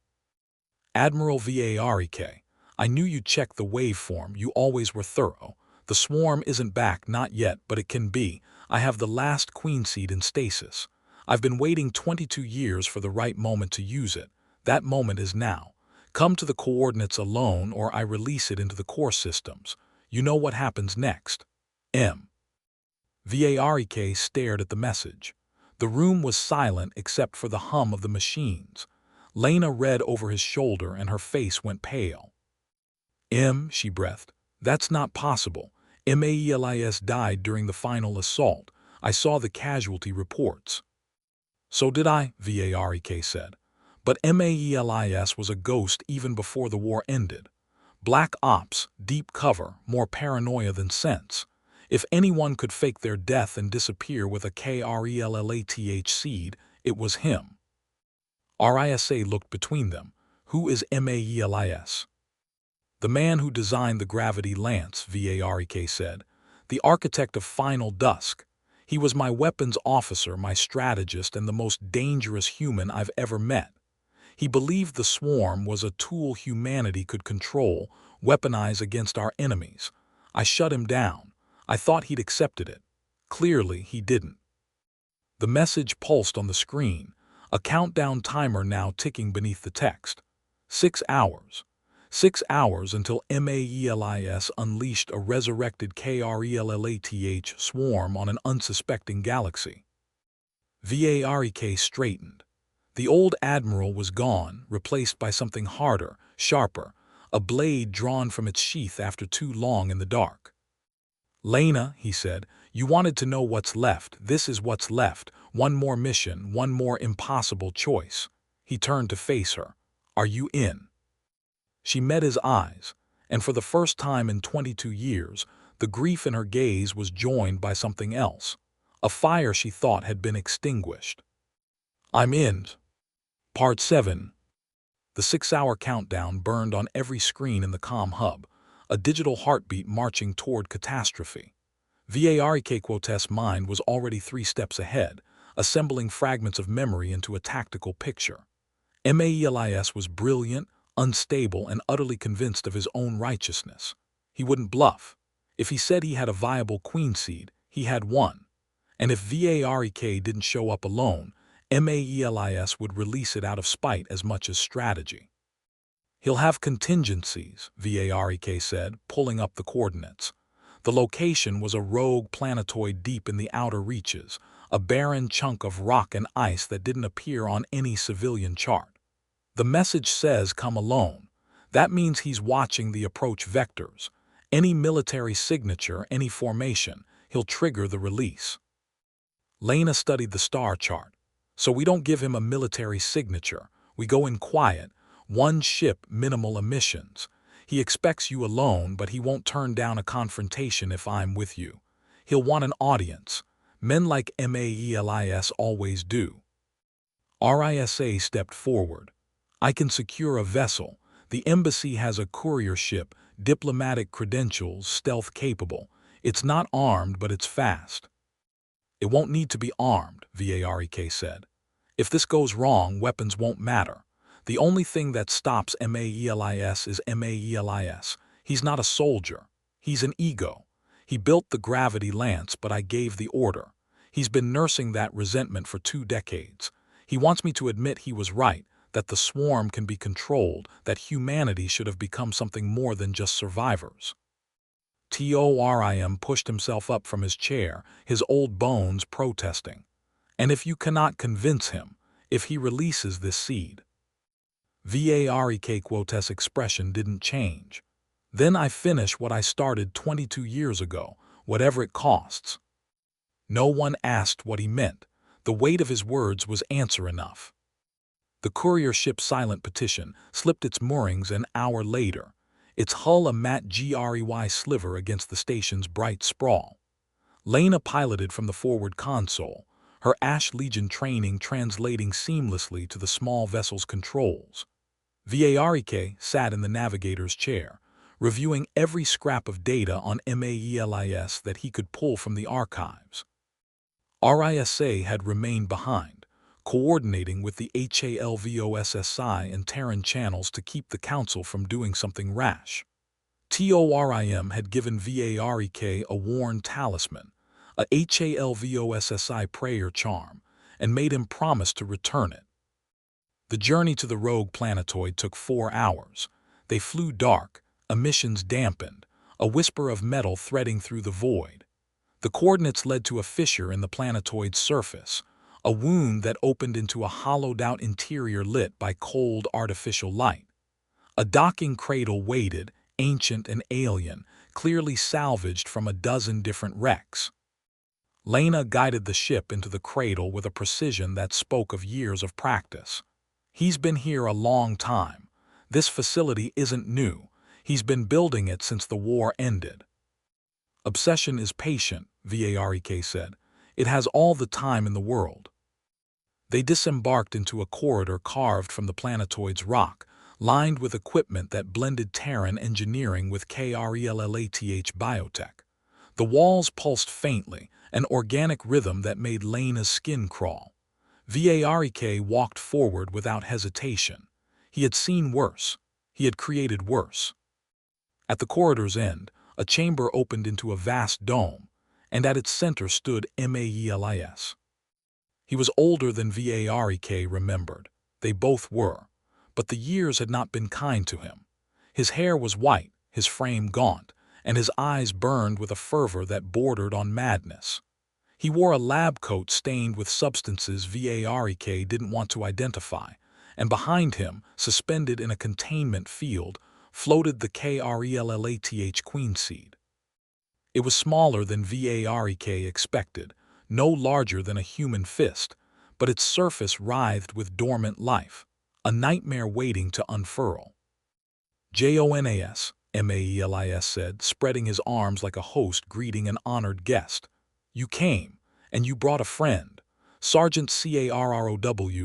Admiral Varek, I knew you'd check the waveform. You always were thorough. The swarm isn't back, not yet, but it can be. I have the last queen seed in stasis. I've been waiting 22 years for the right moment to use it. That moment is now. Come to the coordinates alone or I release it into the core systems. You know what happens next. M. Varek stared at the message. The room was silent except for the hum of the machines. Lena read over his shoulder and her face went pale. She breathed. That's not possible. MAELIS died during the final assault. I saw the casualty reports. So did I, Varek said. But MAELIS was a ghost even before the war ended. Black ops, deep cover, more paranoia than sense. If anyone could fake their death and disappear with a KRELLATH seed, it was him. RISA looked between them. Who is MAELIS? The man who designed the gravity lance, Varek said. The architect of Final Dusk. He was my weapons officer, my strategist, and the most dangerous human I've ever met. He believed the swarm was a tool humanity could control, weaponize against our enemies. I shut him down. I thought he'd accepted it. Clearly, he didn't. The message pulsed on the screen, a countdown timer now ticking beneath the text. 6 hours. 6 hours until MAELIS unleashed a resurrected KRELLATH swarm on an unsuspecting galaxy. Varek straightened. The old admiral was gone, replaced by something harder, sharper, a blade drawn from its sheath after too long in the dark. "Lena," he said, "you wanted to know what's left. This is what's left. One more mission, one more impossible choice." He turned to face her. "Are you in?" She met his eyes, and for the first time in 22 years, the grief in her gaze was joined by something else, a fire she thought had been extinguished. "I'm in." Part 7. The 6-hour countdown burned on every screen in the comm hub, a digital heartbeat marching toward catastrophe. Varik's mind was already 3 steps ahead, assembling fragments of memory into a tactical picture. Maels was brilliant, unstable, and utterly convinced of his own righteousness. He wouldn't bluff. If he said he had a viable queen seed, he had one. And if Varik didn't show up alone, Maels would release it out of spite as much as strategy. "He'll have contingencies," Varik said, pulling up the coordinates. The location was a rogue planetoid deep in the outer reaches, a barren chunk of rock and ice that didn't appear on any civilian chart. "The message says come alone. That means he's watching the approach vectors. Any military signature, any formation, he'll trigger the release." Lena studied the star chart. "So we don't give him a military signature. We go in quiet, one ship, minimal emissions. He expects you alone, but he won't turn down a confrontation if I'm with you. He'll want an audience. Men like Maels always do." Risa stepped forward. "I can secure a vessel. The embassy has a courier ship, diplomatic credentials, stealth capable. It's not armed, but it's fast." "It won't need to be armed," Varik said. "If this goes wrong, weapons won't matter. The only thing that stops Maels is Maels. He's not a soldier. He's an ego. He built the gravity lance, but I gave the order. He's been nursing that resentment for 2 decades. He wants me to admit he was right, that the swarm can be controlled, that humanity should have become something more than just survivors." Torim pushed himself up from his chair, his old bones protesting. "And if you cannot convince him, if he releases this seed?" Varik's expression didn't change. "Then I finish what I started 22 years ago, whatever it costs." No one asked what he meant. The weight of his words was answer enough. The courier ship's silent petition slipped its moorings an hour later, its hull a matte gray sliver against the station's bright sprawl. Lena piloted from the forward console, her Ash Legion training translating seamlessly to the small vessel's controls. Varik sat in the navigator's chair, reviewing every scrap of data on Maels that he could pull from the archives. Risa had remained behind, coordinating with the HALVOSSI and Terran channels to keep the Council from doing something rash. Torim had given Varik a worn talisman, a HALVOSSI prayer charm, and made him promise to return it. The journey to the rogue planetoid took 4 hours. They flew dark, emissions dampened, a whisper of metal threading through the void. The coordinates led to a fissure in the planetoid's surface, a wound that opened into a hollowed-out interior lit by cold artificial light. A docking cradle waited, ancient and alien, clearly salvaged from a dozen different wrecks. Lena guided the ship into the cradle with a precision that spoke of years of practice. "He's been here a long time. This facility isn't new. He's been building it since the war ended." "Obsession is patient," Varik said. "It has all the time in the world." They disembarked into a corridor carved from the planetoid's rock, lined with equipment that blended Terran engineering with KRELLATH biotech. The walls pulsed faintly, an organic rhythm that made Lena's skin crawl. Varik walked forward without hesitation. He had seen worse. He had created worse. At the corridor's end, a chamber opened into a vast dome, and at its center stood Maels. He was older than Varik remembered. They both were. But the years had not been kind to him. His hair was white, his frame gaunt, and his eyes burned with a fervor that bordered on madness. He wore a lab coat stained with substances Varek didn't want to identify, and behind him, suspended in a containment field, floated the Krelath queen seed. It was smaller than Varek expected, no larger than a human fist, but its surface writhed with dormant life, a nightmare waiting to unfurl. "Jonas," Maelis said, spreading his arms like a host greeting an honored guest. "You came, and you brought a friend. Sergeant Carrow,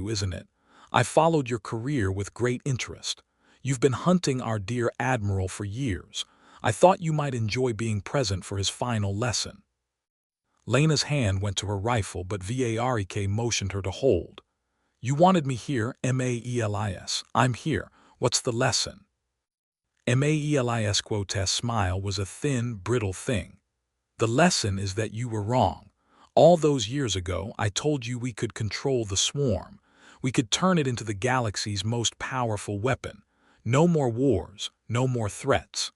isn't it? I followed your career with great interest. You've been hunting our dear Admiral for years. I thought you might enjoy being present for his final lesson." Lena's hand went to her rifle, but Varek motioned her to hold. "You wanted me here, Maelis. I'm here. What's the lesson?" Maelis Quotes' smile was a thin, brittle thing. "The lesson is that you were wrong. All those years ago, I told you we could control the swarm. We could turn it into the galaxy's most powerful weapon. No more wars, no more threats.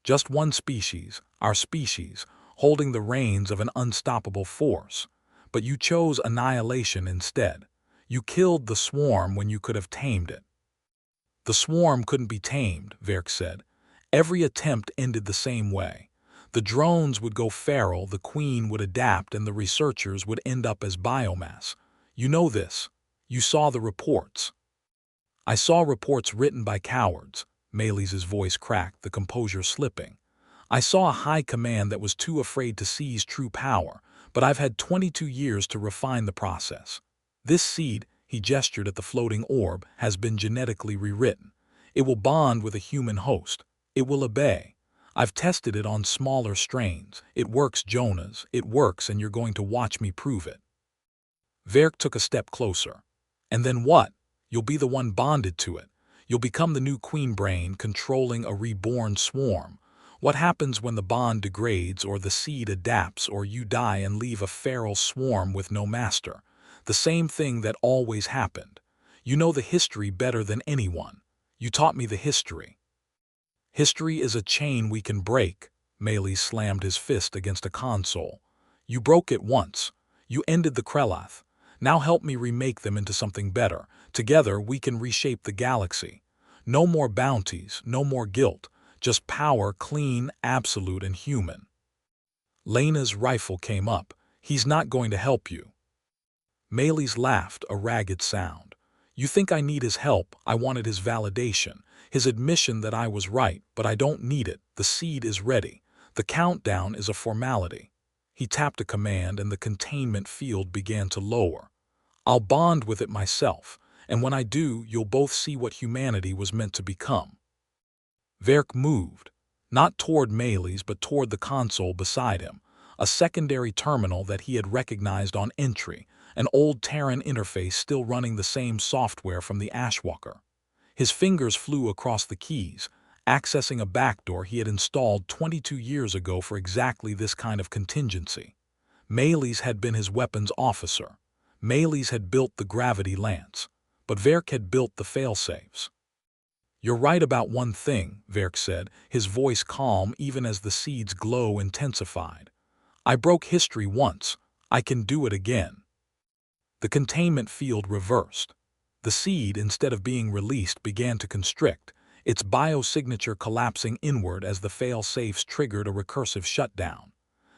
Just one species, our species, holding the reins of an unstoppable force. But you chose annihilation instead. You killed the swarm when you could have tamed it." "The swarm couldn't be tamed," Verk said. "Every attempt ended the same way. The drones would go feral, the queen would adapt, and the researchers would end up as biomass. You know this. You saw the reports." "I saw reports written by cowards." Melis's voice cracked, the composure slipping. "I saw a high command that was too afraid to seize true power, but I've had 22 years to refine the process. This seed," he gestured at the floating orb, "has been genetically rewritten. It will bond with a human host. It will obey. I've tested it on smaller strains. It works, Jonas. It works, and you're going to watch me prove it." Verk took a step closer. "And then what? You'll be the one bonded to it. You'll become the new queen brain controlling a reborn swarm. What happens when the bond degrades or the seed adapts or you die and leave a feral swarm with no master? The same thing that always happened. You know the history better than anyone. You taught me the history." "History is a chain we can break." Melis slammed his fist against a console. "You broke it once. You ended the Krelath. Now help me remake them into something better. Together we can reshape the galaxy. No more bounties, no more guilt, just power, clean, absolute, and human." Lena's rifle came up. "He's not going to help you." Melis laughed, a ragged sound. "You think I need his help? I wanted his validation, his admission that I was right, but I don't need it. The seed is ready. The countdown is a formality." He tapped a command and the containment field began to lower. "I'll bond with it myself, and when I do, you'll both see what humanity was meant to become." Verk moved, not toward Melis but toward the console beside him, a secondary terminal that he had recognized on entry, an old Terran interface still running the same software from the Ashwalker. His fingers flew across the keys, accessing a backdoor he had installed 22 years ago for exactly this kind of contingency. Melis had been his weapons officer. Melis had built the gravity lance, but Verk had built the failsafes. "You're right about one thing," Verk said, his voice calm even as the seed's glow intensified. "I broke history once. I can do it again." The containment field reversed. The seed, instead of being released, began to constrict, its biosignature collapsing inward as the fail-safes triggered a recursive shutdown.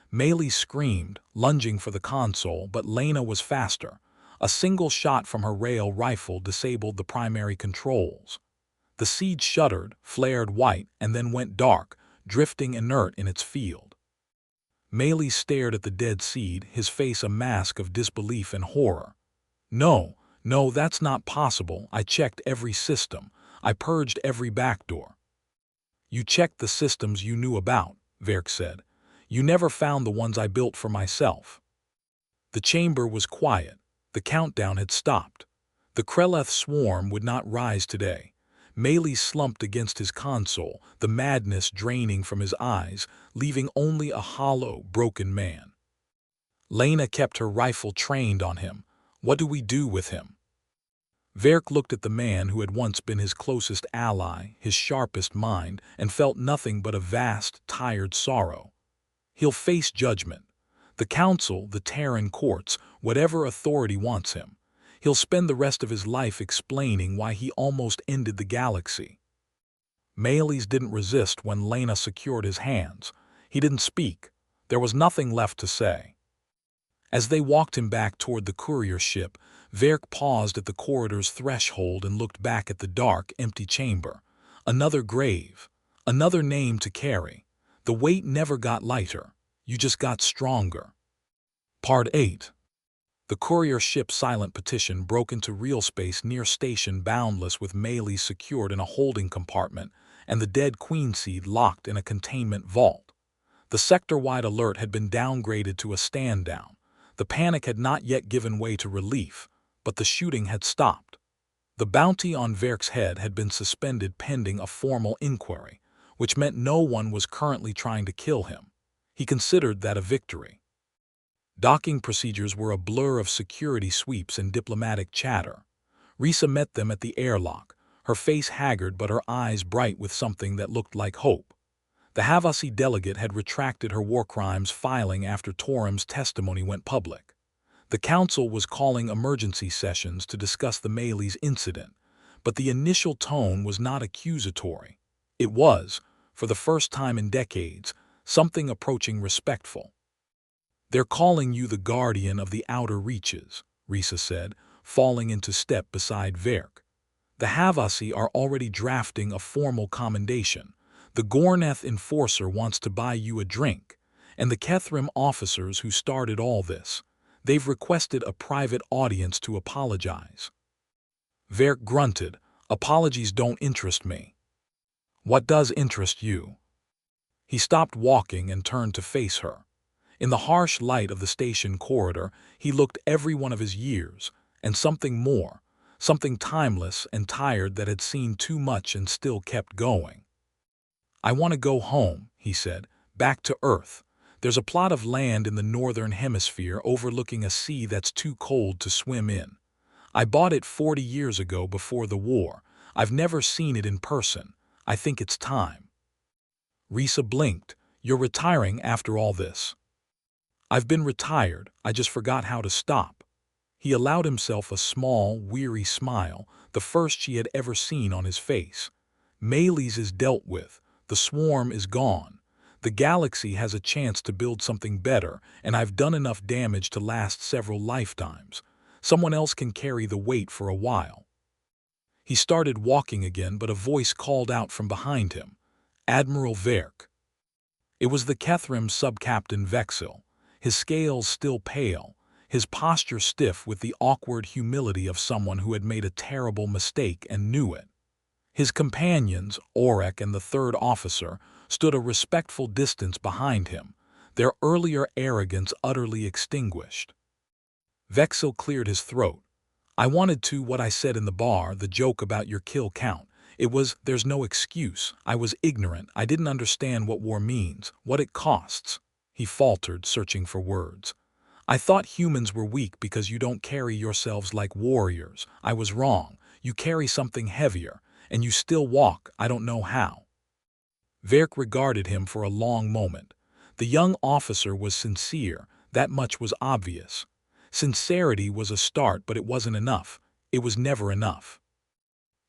Melis screamed, lunging for the console, but Lena was faster. A single shot from her rail rifle disabled the primary controls. The seed shuddered, flared white, and then went dark, drifting inert in its field. Melis stared at the dead seed, his face a mask of disbelief and horror. "No, no, that's not possible. I checked every system. I purged every backdoor." "You checked the systems you knew about," Verk said. "You never found the ones I built for myself." The chamber was quiet. The countdown had stopped. The Krelath swarm would not rise today. Melis slumped against his console, the madness draining from his eyes, leaving only a hollow, broken man. Lena kept her rifle trained on him. "What do we do with him?" Verk looked at the man who had once been his closest ally, his sharpest mind, and felt nothing but a vast, tired sorrow. "He'll face judgment. The council, the Terran courts, whatever authority wants him. He'll spend the rest of his life explaining why he almost ended the galaxy. Maelis didn't resist when Lena secured his hands. He didn't speak. There was nothing left to say. As they walked him back toward the courier ship, Verk paused at the corridor's threshold and looked back at the dark, empty chamber. Another grave. Another name to carry. The weight never got lighter. You just got stronger. Part 8. The courier ship's silent petition broke into real space near Station Boundless with Maelis secured in a holding compartment and the dead Queen Seed locked in a containment vault. The sector-wide alert had been downgraded to a stand-down. The panic had not yet given way to relief, but the shooting had stopped. The bounty on Verk's head had been suspended pending a formal inquiry, which meant no one was currently trying to kill him. He considered that a victory. Docking procedures were a blur of security sweeps and diplomatic chatter. Risa met them at the airlock, her face haggard but her eyes bright with something that looked like hope. The Havasi delegate had retracted her war crimes filing after Toram's testimony went public. The council was calling emergency sessions to discuss the Maelis incident, but the initial tone was not accusatory. It was, for the first time in decades, something approaching respectful. "They're calling you the guardian of the outer reaches," Risa said, falling into step beside Verk. "The Havasi are already drafting a formal commendation. The Gorneth enforcer wants to buy you a drink, and the Kethrim officers who started all this, they've requested a private audience to apologize." Verk grunted, "Apologies don't interest me." "What does interest you?" He stopped walking and turned to face her. In the harsh light of the station corridor, he looked every one of his years, and something more, something timeless and tired that had seen too much and still kept going. "I want to go home," he said, "back to Earth. There's a plot of land in the northern hemisphere overlooking a sea that's too cold to swim in. I bought it 40 years ago before the war. I've never seen it in person. I think it's time." Risa blinked. "You're retiring after all this?" "I've been retired, I just forgot how to stop." He allowed himself a small, weary smile, the first she had ever seen on his face. "Maelis is dealt with. The swarm is gone. The galaxy has a chance to build something better, and I've done enough damage to last several lifetimes. Someone else can carry the weight for a while." He started walking again, but a voice called out from behind him, "Admiral Verk." It was the Kethrim sub-captain Vexil, his scales still pale, his posture stiff with the awkward humility of someone who had made a terrible mistake and knew it. His companions, Orek and the third officer, stood a respectful distance behind him, their earlier arrogance utterly extinguished. Vexil cleared his throat. "I wanted to what I said in the bar, the joke about your kill count. It was, there's no excuse. I was ignorant. I didn't understand what war means, what it costs." He faltered, searching for words. "I thought humans were weak because you don't carry yourselves like warriors. I was wrong. You carry something heavier, and you still walk, I don't know how." Verk regarded him for a long moment. The young officer was sincere, that much was obvious. Sincerity was a start, but it wasn't enough. It was never enough.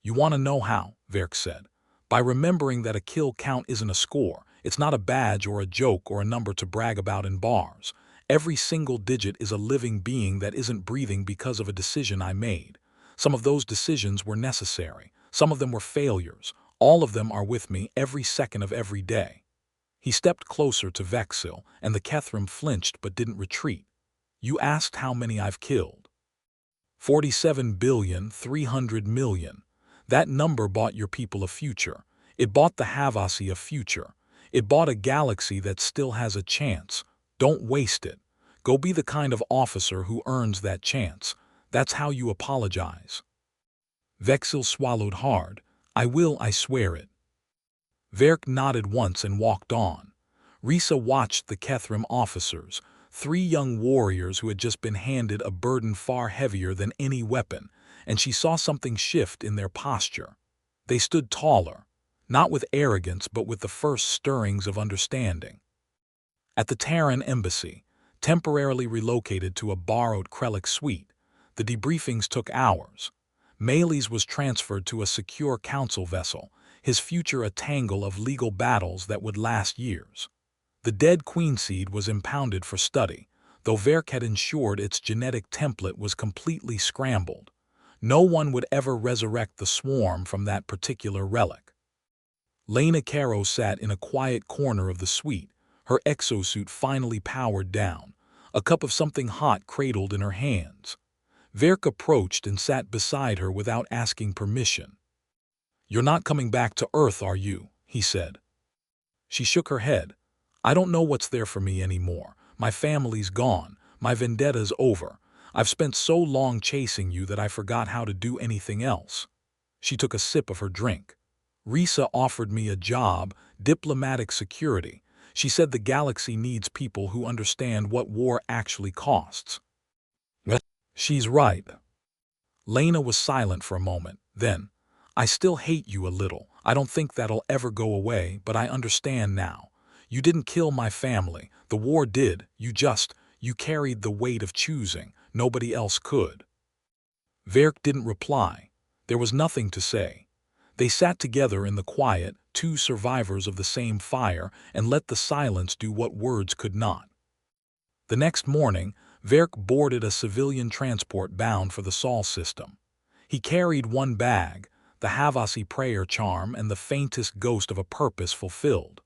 "You want to know how," Verk said. "By remembering that a kill count isn't a score. It's not a badge or a joke or a number to brag about in bars. Every single digit is a living being that isn't breathing because of a decision I made. Some of those decisions were necessary. Some of them were failures. All of them are with me every second of every day." He stepped closer to Vexil, and the Kethrim flinched but didn't retreat. "You asked how many I've killed. 47,300,000,000. That number bought your people a future. It bought the Havasi a future. It bought a galaxy that still has a chance. Don't waste it. Go be the kind of officer who earns that chance. That's how you apologize." Vexil swallowed hard. "I will, I swear it." Verk nodded once and walked on. Risa watched the Kethrim officers, 3 young warriors who had just been handed a burden far heavier than any weapon, and she saw something shift in their posture. They stood taller, not with arrogance but with the first stirrings of understanding. At the Terran embassy, temporarily relocated to a borrowed Krellick suite. The debriefings took hours. Maley's was transferred to a secure council vessel, his future a tangle of legal battles that would last years. The dead queen seed was impounded for study, though Verk had ensured its genetic template was completely scrambled. No one would ever resurrect the swarm from that particular relic. Lena Caro sat in a quiet corner of the suite, her exosuit finally powered down, a cup of something hot cradled in her hands. Verk approached and sat beside her without asking permission. "You're not coming back to Earth, are you?" he said. She shook her head. "I don't know what's there for me anymore. My family's gone. My vendetta's over. I've spent so long chasing you that I forgot how to do anything else." She took a sip of her drink. "Risa offered me a job, diplomatic security. She said the galaxy needs people who understand what war actually costs." "She's right." Lena was silent for a moment. Then, "I still hate you a little. I don't think that'll ever go away, but I understand now. You didn't kill my family. The war did. You carried the weight of choosing. Nobody else could." Verk didn't reply. There was nothing to say. They sat together in the quiet, two survivors of the same fire, and let the silence do what words could not. The next morning, Verk boarded a civilian transport bound for the Sol system. He carried one bag, the HFY prayer charm and the faintest ghost of a purpose fulfilled.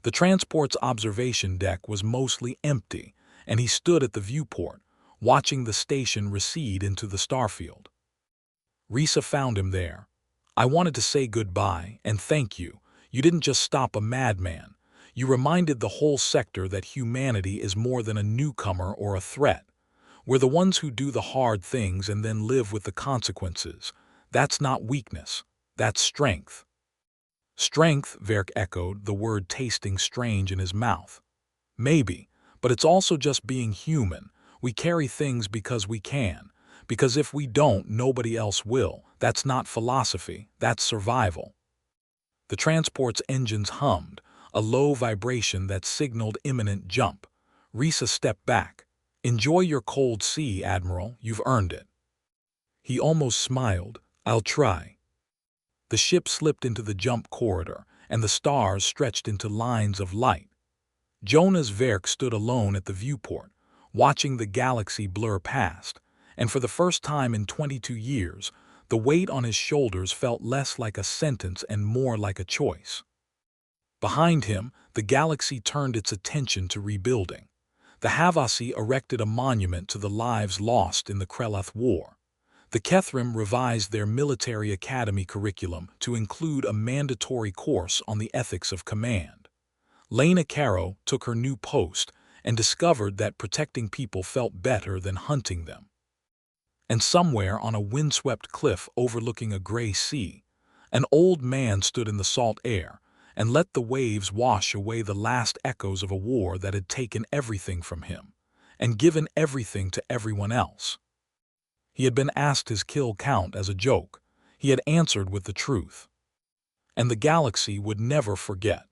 The transport's observation deck was mostly empty, and he stood at the viewport, watching the station recede into the starfield. Risa found him there. "I wanted to say goodbye and thank you. You didn't just stop a madman. You reminded the whole sector that humanity is more than a newcomer or a threat. We're the ones who do the hard things and then live with the consequences. That's not weakness. That's strength." "Strength," Verk echoed, the word tasting strange in his mouth. "Maybe, but it's also just being human. We carry things because we can. Because if we don't, nobody else will. That's not philosophy, that's survival." The transport's engines hummed, a low vibration that signaled imminent jump. Risa stepped back. "Enjoy your cold sea, Admiral. You've earned it." He almost smiled. "I'll try." The ship slipped into the jump corridor, and the stars stretched into lines of light. Jonas Verk stood alone at the viewport, watching the galaxy blur past, and for the first time in 22 years, the weight on his shoulders felt less like a sentence and more like a choice. Behind him, the galaxy turned its attention to rebuilding. The HFY erected a monument to the lives lost in the Kreleth War. The Kethrim revised their military academy curriculum to include a mandatory course on the ethics of command. Lena Caro took her new post and discovered that protecting people felt better than hunting them. And somewhere on a windswept cliff overlooking a gray sea, an old man stood in the salt air and let the waves wash away the last echoes of a war that had taken everything from him and given everything to everyone else. He had been asked his kill count as a joke. He had answered with the truth. And the galaxy would never forget.